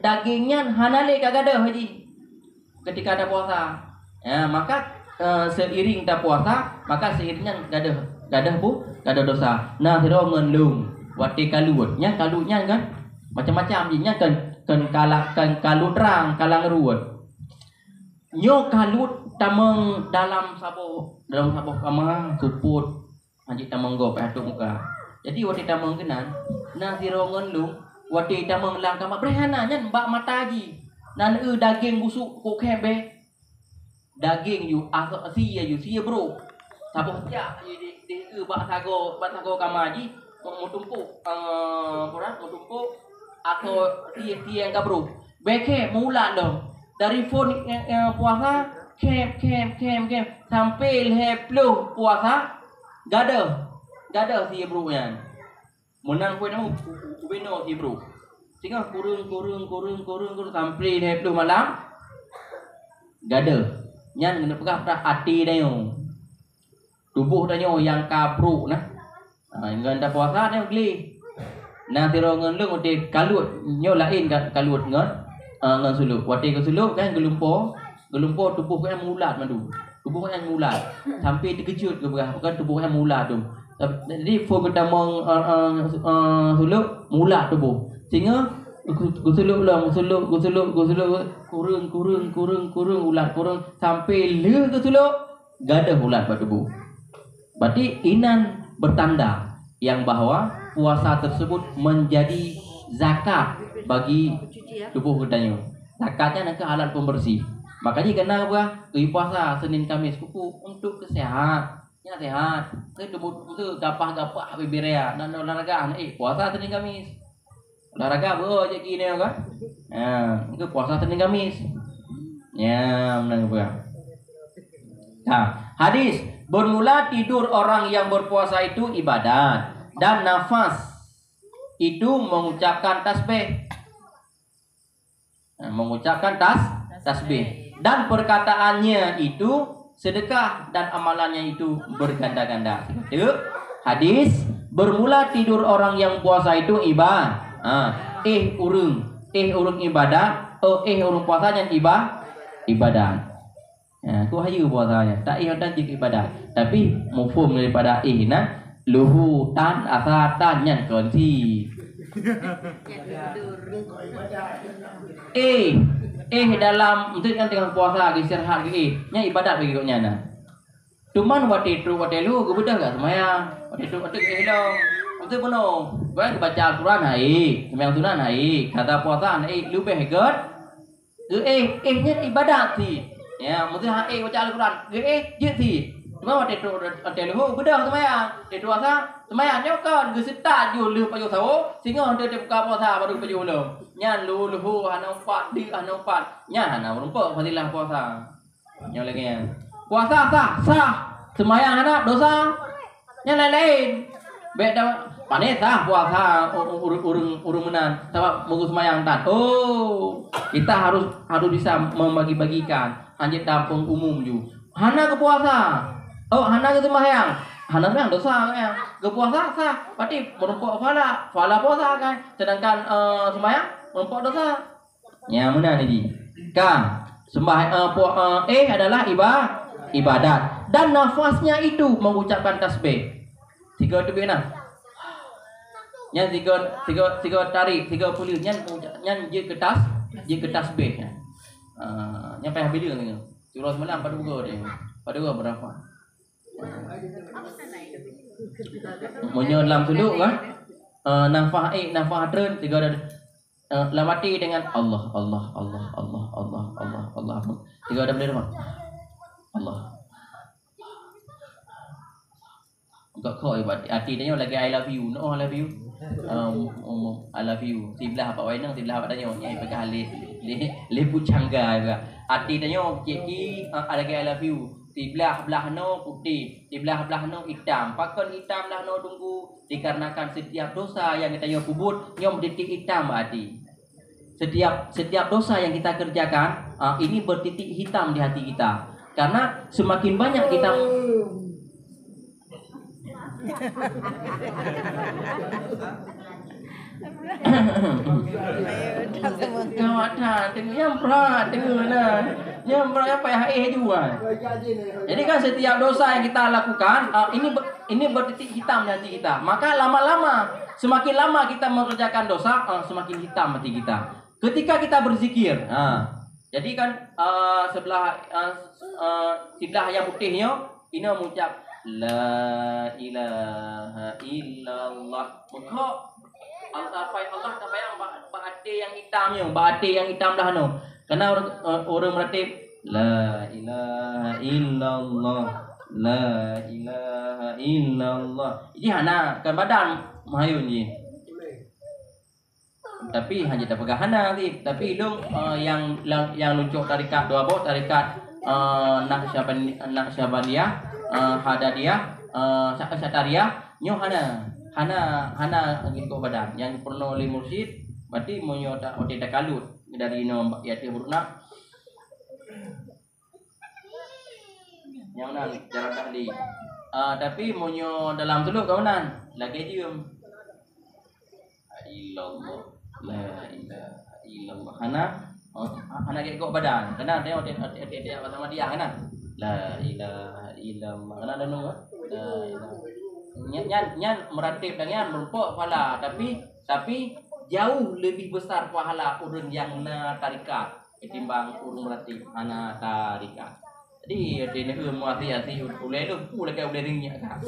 dagingnya hanale kagak ada haji. Ketika ada puasa. Ya, maka seiring tak puasa, maka seiringnya gada dosa. Nah, sira ngendung wati kalunya kan macam-macam jinya kan kalut terang kalang ruwet. Nyo kalut tameng dalam saboh kamar suput anjing tameng go patu muka. Jadi wati tameng kenan, nah sira ngendung wati tameng lang kamar brehananya mbak mata ji. Nan daging busuk ko kebe. Daging you sia bro. Saboh ja di bak sago kamaji mau tumpuk mau tumpuk atau sia yang bro. Beke mula dong. Dari phone puasa kem sampai leplo puasa gada sia bro yan. Menang kowe nang ubeno sia bro. Tinggal kurung sampai leplo malam gada. Nyan kena pegah dah hati dah yo. Tubuh dah yo yang kabruk nah. Ngan dah puasa dah geli. Nah tiro ngan lung uti kalut nyo lain kalut ngan suluk. Wati ke suluk kan gelumpo tubuh kan mulat madu. Tubuh kan mulat sampai terkejut ke pegah bukan tubuh kan mulat tu. Jadi fo kita mong suluk mulat tubuh. Sehingga Gusuluk kurung ulat kurung sampai le gusuluk gada ulat pada tubuh. Berarti inan bertanda yang bahwa puasa tersebut menjadi zakat bagi tubuh kita. Zakatnya nak alat pembersih. Makanya kena apa? Puasa Senin Kamis kuku untuk kesehatan. Sehat. Tubuh itu gapah-gapah beberea dan olahraga. Puasa Senin Kamis. Olahraga je gini kan? Itu puasa Senin Kamis. Ya, menang apa? Nah, hadis bermula tidur orang yang berpuasa itu ibadat dan nafas itu mengucapkan tasbih. Mengucapkan tasbih dan perkataannya itu sedekah dan amalannya itu berganda-ganda. Hadis bermula tidur orang yang puasa itu ibadat. Urung ibadah, urung puasanya ibadah. Aku hayu puasanya, tak dan jik ibadah. Tapi mufhum daripada luhu tan asatan yang konsi. Dalam untuk yang tengah puasa istirahat nya ibadat bagi koknya nah. Tuman waktu itu waktu lu gue bedah gak semayang. Waktu itu dong. Itu penuh. Gue baca Al-Quran hai, semayang sunnah hai, kata puasa hai, lu behegat. Nya ibadat sih. Ya, mesti hai baca Al-Quran. Je sih. Cuma waktu itu lu bedah semayang. Itu puasa semayang nyokan, gue setat ju lu payu sawo, sehingga dia buka puasa baru payu lu. Nya lu hana empat di hana empat. Nya hana berempat fadilah puasa. Nya lagi ya. Puasa sah, semayang anak dosa, yang lain. Beda, panen sah puasa urung menan, sebab mungkin semayang tan. Oh, kita harus bisa membagi-bagikan. Anjir dampung umum ju. Hana ke puasa, oh hana ke semayang, hana semayang dosa kan. Ke puasa sah, berarti menumpuk fala puasa kan. Sedangkan semayang menumpuk dosa. Ya mana ni? Kan adalah ibadat dan nafasnya itu mengucapkan tasbih. Tiga tasbih nah. Yang tiga tarik, 30 nyan je ke tasbih. Yang payah bila ni. Surah semalam pada dua dia. Pada dua berapa? Munyo dalam suluk kan. Nafas tren tiga lamati dengan Allah. Tiga ada boleh rumah. Allah. Enggak kau ibadat. Artinya lagi I love you. No I love you. I love you. Sebelah apa wainang sebelah apa tanya nyai pakai le pucangga juga. Artinya ciki lagi I love you. Sebelah no putih, sebelah no hitam. Pakon hitam lah no tunggu dikarenakan setiap dosa yang kita kubut nyom titik hitam berarti. Setiap dosa yang kita kerjakan ini bertitik hitam di hati kita. Karena semakin banyak kita kawasan tengok yang apa ya juga. Jadi kan setiap dosa yang kita lakukan ini bertitik hitam di hati kita. Maka lama-lama semakin lama kita mengerjakan dosa semakin hitam hati kita. Ketika kita berzikir, jadi kan sebelah yang putihnya ini mengucap la ilaha illallah. Maka Allah tak bayang bahatia yang hitamnya, bahatia yang hitam dah no. Karena orang meratib la ilaha illallah, la ilaha illallah. Jadi hana kan badan mahayun je. Tapi hanya tak pegang hana sih. Tapi ilung yang luncuk tarikat dua bot tarikat Naqsyabandiyah, Hadadiyah, Satariyah, nyo hana ngikut badan. Yang pernah oleh mursyid berarti monyo tak kalut dari no yati hurna. Yang nan jarak tahli. Tapi monyo dalam suluk kawanan lagi diem. Illallah, la ilaha illallah. Hana ngikut badan. Kena dia sama dia kan. La ilaha illallah. Kena ada nunggu. La ilaha. Nyan meratib dengan merupa pahala tapi jauh lebih besar pahala urun yang na tarikat ketimbang urun meratib ana tarikat. Jadi dia nak muati boleh tu boleh kau boleh ringnya kan.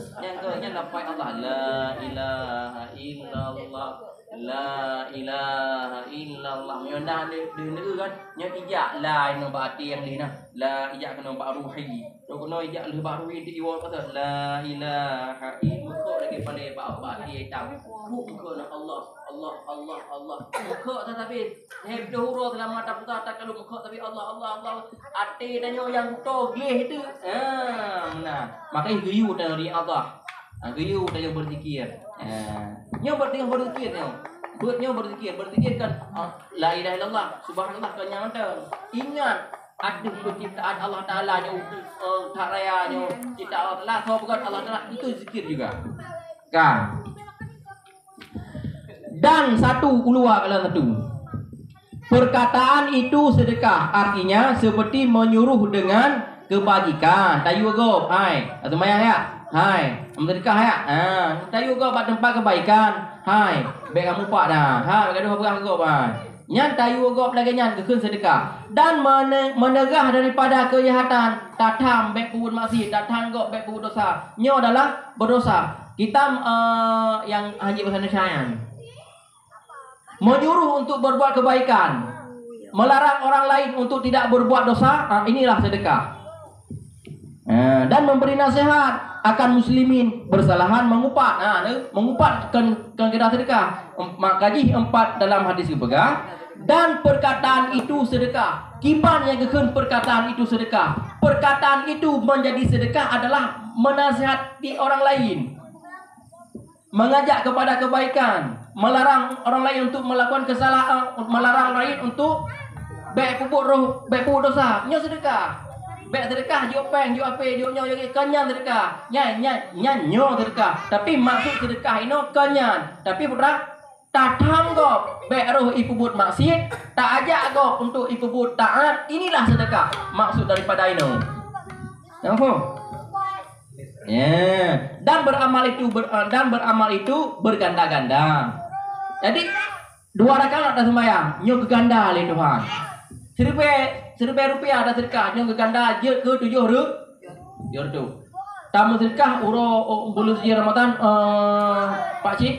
Yang lapai Allah la ilaha illallah. La ilaha illallah. Nyondah dia kan nya ijak la no berarti yang ni nah. La ijak kena ba ruhi. Ro kena ijak le ba ruhi di iwa kata la ilaha illallah lagi pandai ba berarti hitam. Muka nak Allah. Muka tetapi hebdoh dalam mata putar tak kalau muka tapi Allah. Ati dan yang to gleh itu. Nah, makanya guyu dari Allah. Guyu dari berzikir. Nyo berzikir nyo. Buatnya berzikir kan la ilaha illallah subhanallah kan yang ada. Ingat ada penciptaan Allah Taala nyo tak raya nyo cipta Allah Taala so bukan Allah Taala itu zikir juga. Kan. Dan satu keluar kalau satu. Perkataan itu sedekah artinya seperti menyuruh dengan kebajikan. Tayu go, hai. Atau mayang ya. Hai, sedekah ya. Tayu go pada tempat kebaikan. Hai, baik kamu pak dah. Ha, gaduh berang go, hai. Nyan tayu gop lagi nyan kekeun sedekah. Dan menegah daripada kejahatan. Tatam bek pubut maksiat, tatam gop bek pubut dosa. Nyo adalah berdosa. Kita yang haji bahasa Indonesia menyuruh untuk berbuat kebaikan, melarang orang lain untuk tidak berbuat dosa. Inilah sedekah. Dan memberi nasihat akan muslimin bersalahan mengupat. Mengupat kan kira sedekah. Makaji 4 dalam hadis kepegang. Dan perkataan itu sedekah. Kiban yang kekeun perkataan itu sedekah. Perkataan itu menjadi sedekah adalah menasihati orang lain, mengajak kepada kebaikan, melarang orang lain untuk melakukan kesalahan, melarang orang lain untuk baik pupuk dosa. Nyo sedekah. Baik sedekah jo peng jo ape jo nyo jo kenyan sedekah. Nyan nyo sedekah. Tapi maksud sedekah ino kenyan. Tapi putra tatam gop baik roh ipubut maksiat, tak ajak gop untuk ipubut taat. Inilah sedekah. Maksud daripada ino. Nampak? Dan beramal itu berganda-ganda. Jadi 2 rakaat ada sembahyang, nyo ke ganda oleh Tuhan. Seribu rupiah ada sedekah, nyo ke ganda je ke 7 tu. Tamu sedekah uro bulan suci Ramadan Pak Cik.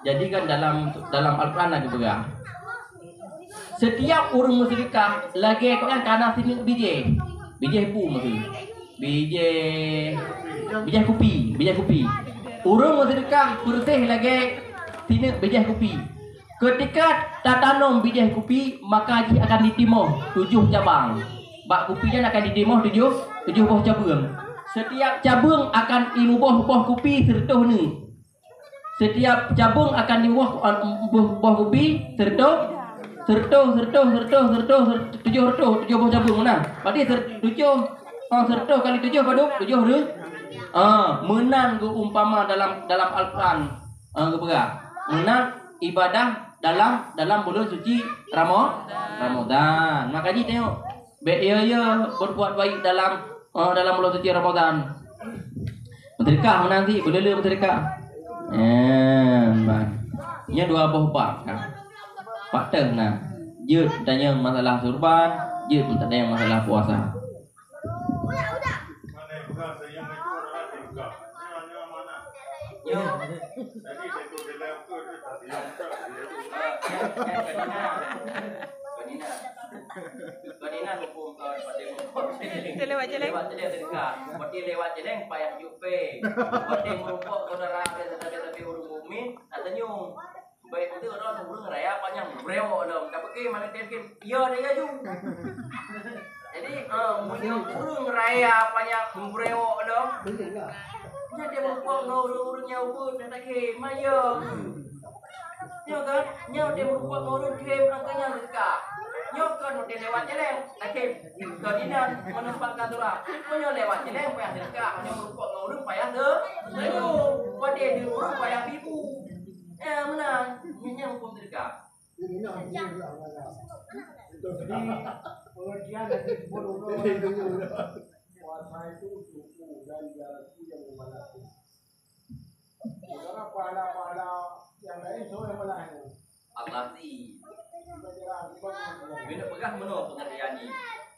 Jadi kan dalam Al-Quran lagi pegang. Setiap urung sedekah lagi kan kana sini biji pu maksud. Biji kopi. Urung sedekah bersih lagi sini biji kopi. Ketika tatanum biji kopi, maka akan ditimoh 7 cabang. Bak kopinya akan ditimoh 7 buah cabang. Setiap cabang akan imubuh buah kopi sertuh ni. Setiap cabang akan dibuah buah kopi sertuh 7 buah cabang mana? Berarti 7 sertuh kali 7 paduk 7 ru. Menang ke umpama dalam Al-Quran menang ibadah dalam bulan suci Ramadan. Makanya tengok berbuat baik dalam bulan suci Ramadan. Bersedekah nanti boleh bersedekah. Nya 2 buah pak teng nah. Je tanya masalah surban, je pun tak ada masalah puasa. Mana yang bekas yang itu adalah juga. Ini mana? Yo. Jadi itu dia aku itu tadi yang Kadina hukum Kita lewat jeleng. Berarti lewat jeleng payah jupe. Berarti merupuk saudara tapi urung mukmin atanyung. Baik itu orang urung raya panjang brewok dong. Tapi mana temkin iya dia ju. Jadi urung raya panjang brewok dong. Nya dia merupuk urungnya ubun tak ke mayo. Nyo kan, nyo dia merupuk urung kem angkanya dekat. Nyo kan dia lewat jeleng, akhir kadinan menempatkan turah. Nyo lewat jeleng payah dekat, nyo merupuk urung payah lalu pada di urung payah bibu. Menang, nyo hukum dekat. Pengertian dari bodoh puasa itu suku dan jarakku yang membatasi. Saudara pahala-pahala yang lain semua yang melayani. Allah sih. Bina pegah menurut pengertian ini.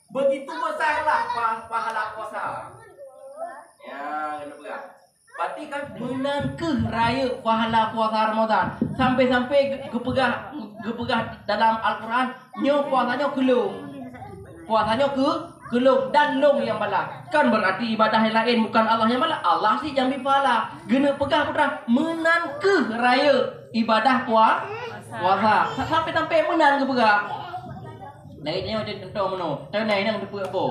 Begitu besarlah pahala puasa. Ya, kena pegah. Berarti kan menangkeh raya pahala puasa Ramadan. Sampai-sampai kepegah dalam Al-Quran, nyo puasanya kelung. Puasanya kelung dan long yang bala. Kan berarti ibadah yang lain bukan Allah yang bala. Allah sih yang pahala. Kena pegah putra menangkeh raya ibadah puasa. Sampai menang ke pegah. Naiknya macam contoh meno. Tapi naik nang depuk apa?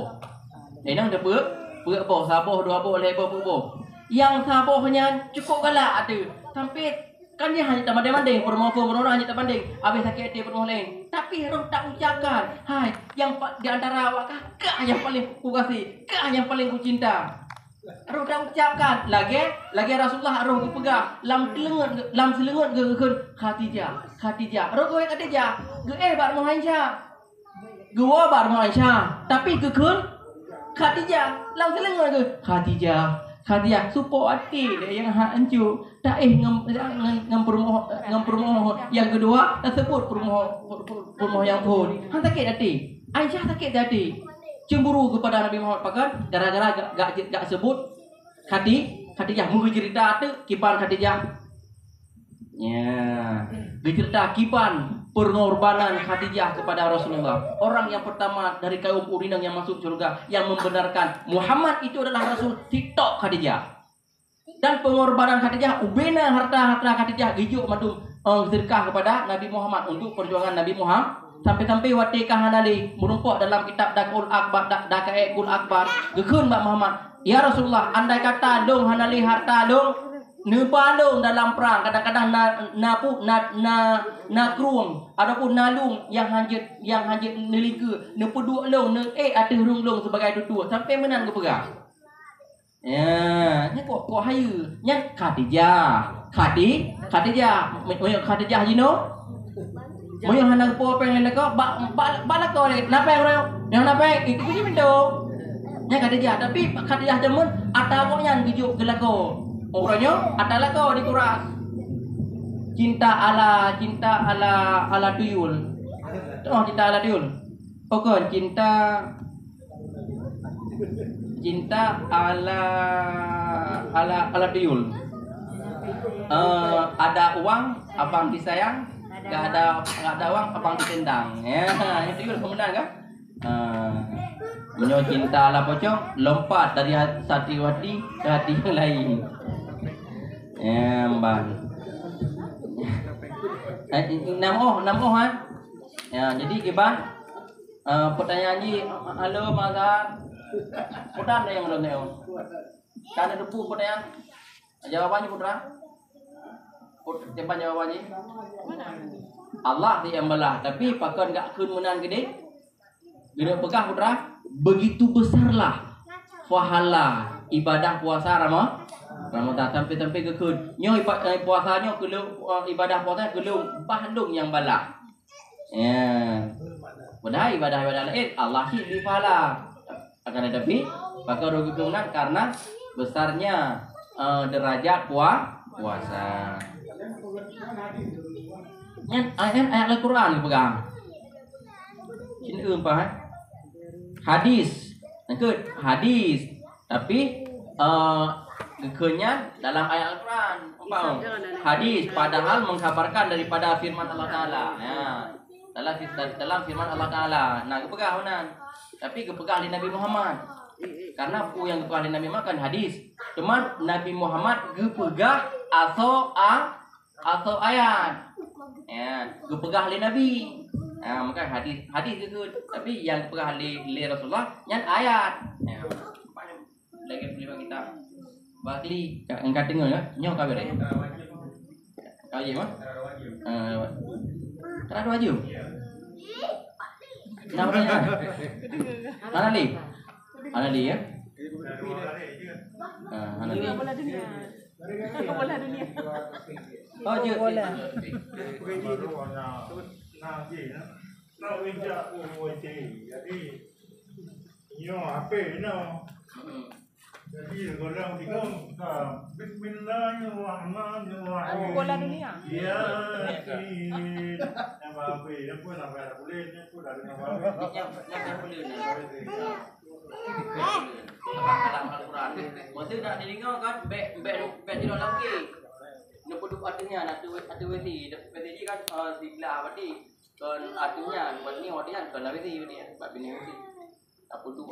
Naik nang depuk apa? Saboh 2 boh lebar boh. Yang sabohnya cukup galak ada. Sampai kan dia hanya tak banding-banding, permohon hanya tak banding. Habis sakit hati permohon lain. Tapi roh tak ucapkan. Hai, yang di antara awak kah yang paling ku kasih, kah yang paling ku cinta. Roh tak ucapkan. Lagi Rasulullah roh ku pegang. Lam selengut ke Khadijah. Roh ku Khadijah. Bar Muhammad. Gua bar Muhammad. Tapi ke Khadijah. Lam selengut ke Khadijah. Khadijah support hati dia yang hak ancu tak ngem permohon yang kedua tersebut permohon yang pun hang sakit hati Aisyah sakit hati cemburu kepada Nabi Muhammad pakan gara-gara gak sebut Khadijah mungkin cerita tu kipan Khadijah ya cerita kipan pengorbanan Khadijah kepada Rasulullah, orang yang pertama dari kaum Urinang yang masuk surga, yang membenarkan Muhammad itu adalah Rasul, TikTok Khadijah. Dan pengorbanan Khadijah, ubena harta Khadijah gijuk madum sedekah kepada Nabi Muhammad untuk perjuangan Nabi Muhammad. Sampai-sampai watika hanali menumpuk dalam kitab Dakul Akbar, Dakaekul Akbar, gekun Mbak Muhammad. Ya Rasulullah, andai kata dong hanali harta dong nebalong dalam perang, kadang-kadang na kruang ataupun nalung yang hanjit neliga nepeduk long ne ada hurung long sebagai tutua sampai menang ke perang. Ya, ni kok haya. Nya Khadijah jino. Moyo hanang po pengen leko balak ko le napeng ro. Yang napeng itu je pintu. Nya Khadijah tapi Khadijah demen atau yang gijuk gelako. Orangnya adalah kau dikuras. Cinta ala tuyul. Oh, cinta ala tuyul. Bukan cinta ala tuyul. Ada uang abang disayang, gak ada uang abang ditendang. Ya, itu tuyul kemudian kan? Menyo cinta ala pocong lompat dari hati ke hati yang lain. Emban. Namoh kan? Ya, jadi kiban pertanyaan ni halo Mazhar. Putra ada yang belum. Kan ada depu pertanyaan. Jawabannya Putra? Cepat jawabannya. Allah yang belah, tapi pakon gak kun menang gede. Bila pegah Putra, begitu besarlah pahala ibadah puasa Ramadan sampai ke kun. Nyo puasanya ibadah puasa kelung bahlung yang balak. Ya. Padahal ibadah lain Allah sih di pahala. Akan tetapi maka rugi kemenang karena besarnya derajat puasa. Ayat Al-Quran dipegang. Sini apa? Hadis. Nakut hadis. Tapi kekenyan dalam ayat Al-Quran. Hadis padahal mengkabarkan daripada firman Allah Ta'ala. Ya. Dalam firman Allah Ta'ala. Nah, kepegah hunan. Tapi kepegah di Nabi Muhammad. Karena yang kepegah di Nabi Muhammad kan hadis. Cuman Nabi Muhammad kepegah atau ayat. Ya, kepegah di Nabi. Ya, maka hadis itu. Tapi yang kepegah di Rasulullah yang ayat. Ya. Lagi beli kita. Bakli, engkau tengok ya, nyok kau beri. Kau je mah? Teradu aja. Namanya? Anali ya? Anali. Bola dunia. Oh je. Bola. Jadi, nyo apa Jadi kalau kita Bismillahirrahmanirrahim. Bola dunia. Ya, ini apa yang pun apa boleh ni pun ada apa. Yang boleh dalam Al-Quran. Maksud nak dengar kan back tidak lagi. Nak pun artinya nak ada versi. Versi kan sigla berarti kan artinya buat ni artinya kan versi ni buat bini versi. Apa tu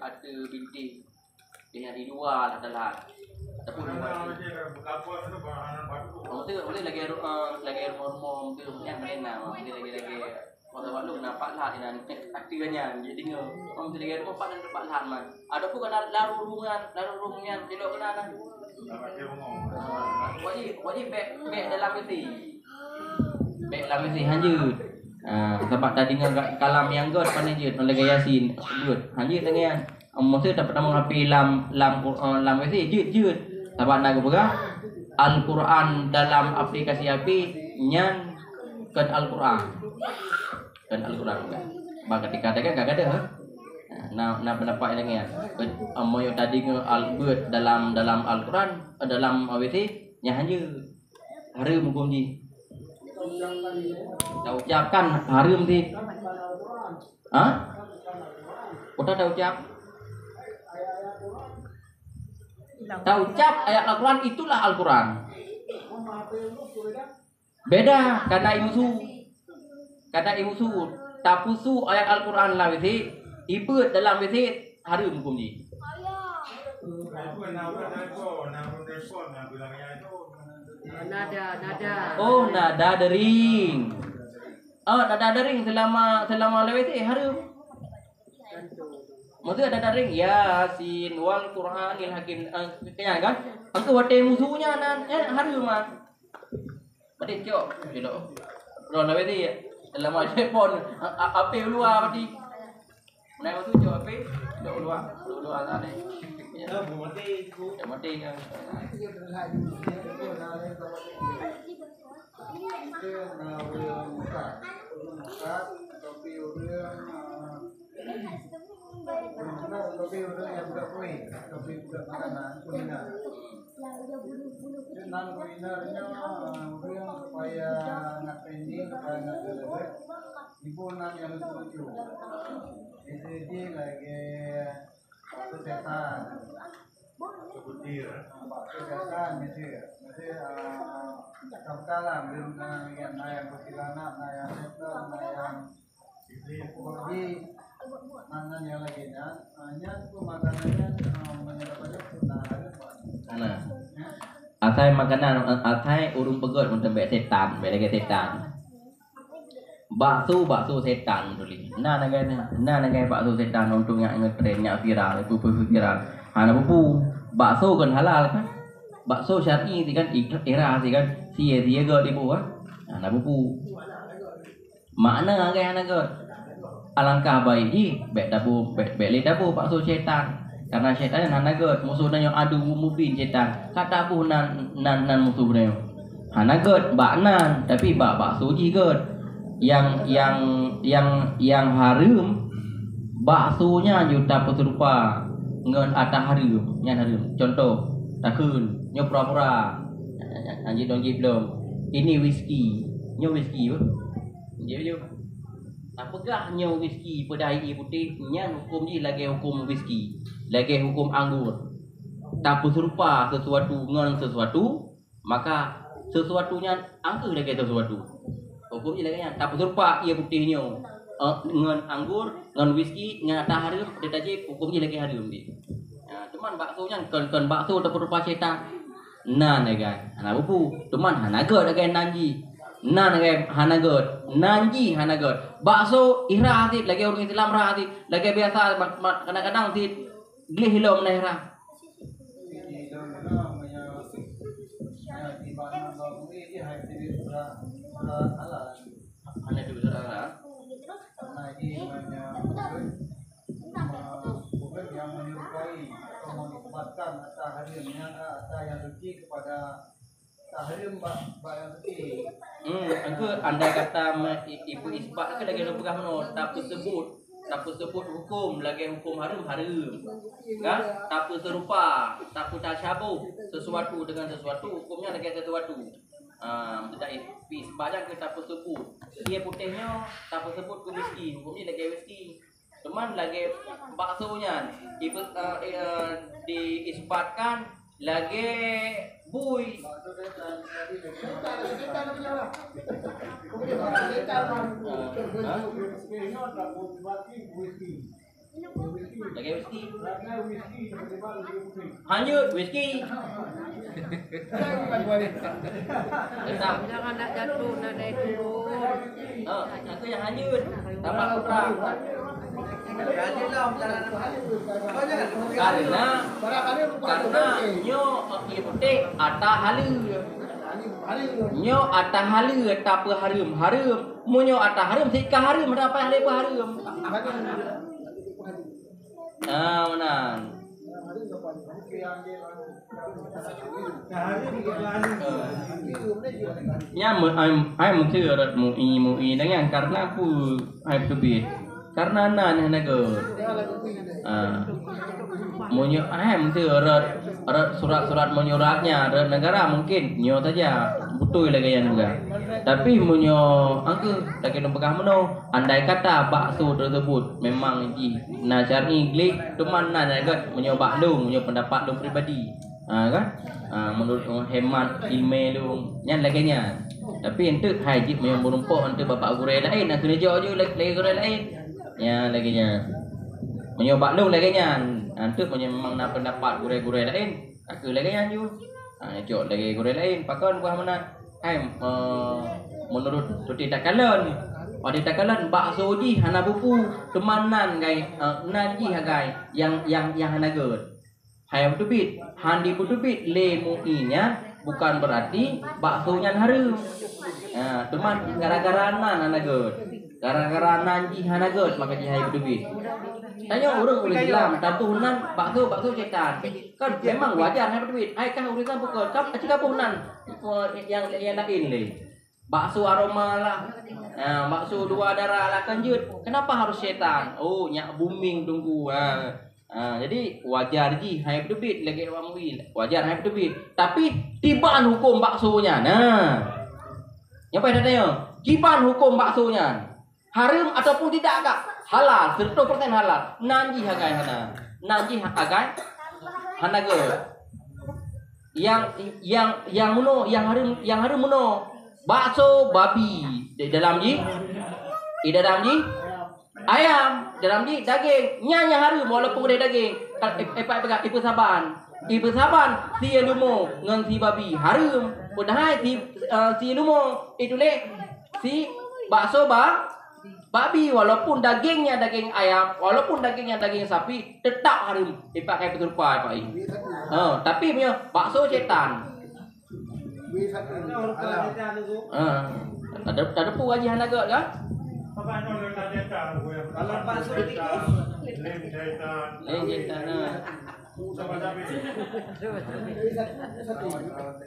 ada binti dengan di luar adalah ataupun boleh lagi rumah tu yang mana lagi orang baru nampaklah dengan aktifnya jadi dengar orang tu lagi rumah dan tempat lahan man ada pun kena lalu rumungan tidak kena wajib back dalam mesti hanjut sebab tadi dengar kalam yang god panjut oleh Yasin hanjut dengan maksud tak pernah menghafal lam mesti jut sebab nak berapa Al-Quran dalam aplikasi HP nyan kan Al-Quran kan. Bah ketika ada kan enggak ada. Nah pendapat yang lain. Moyo tadi albert dalam Al-Quran dalam WT nya hanya harum hukum ji. Dah ucapkan harum ti. Hah? Udah dah ucap. Dah ucap ayat Al-Quran itulah Al-Quran. Beda karena imusu tapusu ayat Al-Quran lah WT ibut dalam WT harum hukum ji. Itu nama respon yang bilangnya itu Nada. Oh, nada dering. Oh, nada dering selama lewat harum. Maksudnya nada dering Yasin wal Qur'anil Hakim. Kaya kan? Angka wate musuhnya nan harum mah. Berarti kyo, gitu. Ron lewat selama telepon apa luar berarti. Nah, itu jawab apa? Luar tadi. Ya, mati kan. Kesehatan gitu kalam belum yang berkilana yang setor yang bagi mangan yang lainnya hanya itu makanannya menyerapnya Ana. Atai makanan atai urung pegot mun tembe setan, beda setan. Bakso setan tuli. Nah nagai bakso setan untuk yang ngetrennya viral, pupu viral. Ana pupu bakso kan halal kan? Bakso syar'i kan era kan sia ke di buah. Ana pupu. Makna nagai ana ke alangkah baik ji bek dabu bakso setan. Karena setan nan naget musuhnya yang adu mubin setan. Kata bu nan musuhnya. Hanaget baknan tapi bakso ji get. Yang harum baksonya juta peserupa ngen atah harum nyan harum. Contoh takun nyo pura-pura. Anji dong belum. Ini whisky. Nyo whisky bu. Nyo. Apakah nyo whisky pedai putih nyan hukum ji lagi hukum whisky. Lagi hukum anggur. Tak serupa sesuatu ngan sesuatu, maka sesuatunya angker lagi sesuatu. Hukum je lagi tak serupa ia putihnya. Ngan anggur, ngan whisky, ngan tak harum, dia tadi hukum je lagi harum dia. Cuman baksonya kan bakso tak berupa setan. Nan kan. Ana bubu, cuman hanaga lagi nanji. Nan lagi hanaga, nanji hanaga. Bakso ira hati lagi orang Islam ra hati, lagi biasa kadang-kadang hati Glih hilau menera. Hanya dulu saudara. Bukan yang menyerupai atau menikmatkan tahrimnya yang suci kepada tahrim yang suci. Aku andai kata ibu isbat ke lagi nak pegang no, tak sebut hukum lagi hukum harum kan tak serupa tak tasyabuh sesuatu dengan sesuatu hukumnya lagi sesuatu tidak isbat ke tak sebut dia putihnya tak sebut ke whisky hukumnya lagi whisky cuman lagi baksonya diisbatkan lagi bui lagi whisky hanyut whisky Jangan nak jatuh, nak naik turun. aku yang hanyut tambah kurang karena nyo putih atah nyo atah halu tapi harum munyo atah harum sika harum apa yang lepa harum menang nya ai mungkin mu'i dengan karena aku ai tubit Karena nan naga. Munyo tu surat-surat menyuratnya negara mungkin nyo saja betul lagi yang juga. Tapi munyo angke lagi pegang meno andai kata bakso tersebut memang syar'i Inggeris teman naga munyo bakdung munyo pendapat lu pribadi. Kan? Menurut hemat email lu nyan lagi nya. Tapi ente haji munyo merumpok ente bapak guru lain nak kena jauh je lagi guru lain. Ya lagi nya. Munyo bakdung lagi nya. Antu punya memang nak pendapat gurau-gurau lain. Aku lagi yang ju. Jok lagi gurau lain. Pakon buah mana? Menurut tuti takalan. Pada takalan bakso ji hana bupu temanan gai nan ji hagai yang hana gerd. Hai butubit, handi butubit le muinya bukan berarti baksonya harum. Teman gara-gara nan hana gerd. Gara-gara nan ji hana gerd maka ji hai butubit. Tanya orang boleh bilang tabunan bakso cetan. Kan memang wajar hai duit. Hai kah urusan pukul kap cika punan yang lain le. Bakso aroma lah. Bakso dua darah lah kanjut. Kenapa harus setan? Oh, nyak booming tunggu. Jadi wajar ji hai duit lagi orang wil. Wajar hai duit. Tapi tibaan hukum baksonya. Nah. Nyapa tanya? Tibaan hukum baksonya. Harum ataupun tidak agak halal, 100% halal. Nanji hagai hana. Nanji hagai hana ge. Yang muno, yang harum muno. Bakso babi di dalam ji. Di dalam ji ayam, dalam ji daging. Nya harum walaupun dia daging. Pegang ibu saban. Ibu saban si lumo ngan si babi harum. Padahal si lumo itu le si bakso babi walaupun dagingnya daging ayam, walaupun dagingnya daging sapi, tetap harum dipakai keturupai Pak I. Tapi punya bakso cetan. Ada pu gaji hana gak kan? Kalau bakso tikus, lem cetan.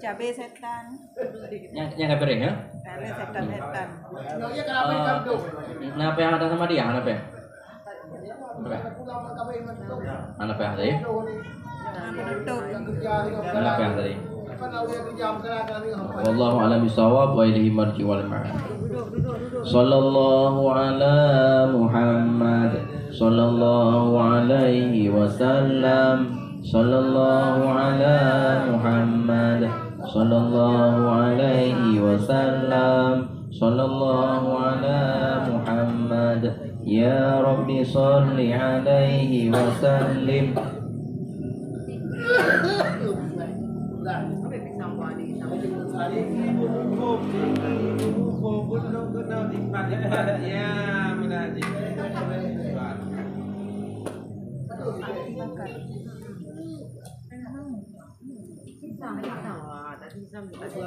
Cabai setan. Yang apa ya? Cabai setan. Kenapa yang ada sama dia? Kenapa? Kenapa yang tadi? Kenapa yang tadi? Wallahu a'lam bishawab wa ilaihi marji wal ma'ad. Sallallahu ala Muhammad sallallahu alaihi wasallam. Sallallahu ala Muhammad sallallahu alaihi wasallam. Sallallahu ala Muhammad ya Rabbi salli alaihi wasallim. Ya, menanti. Tadi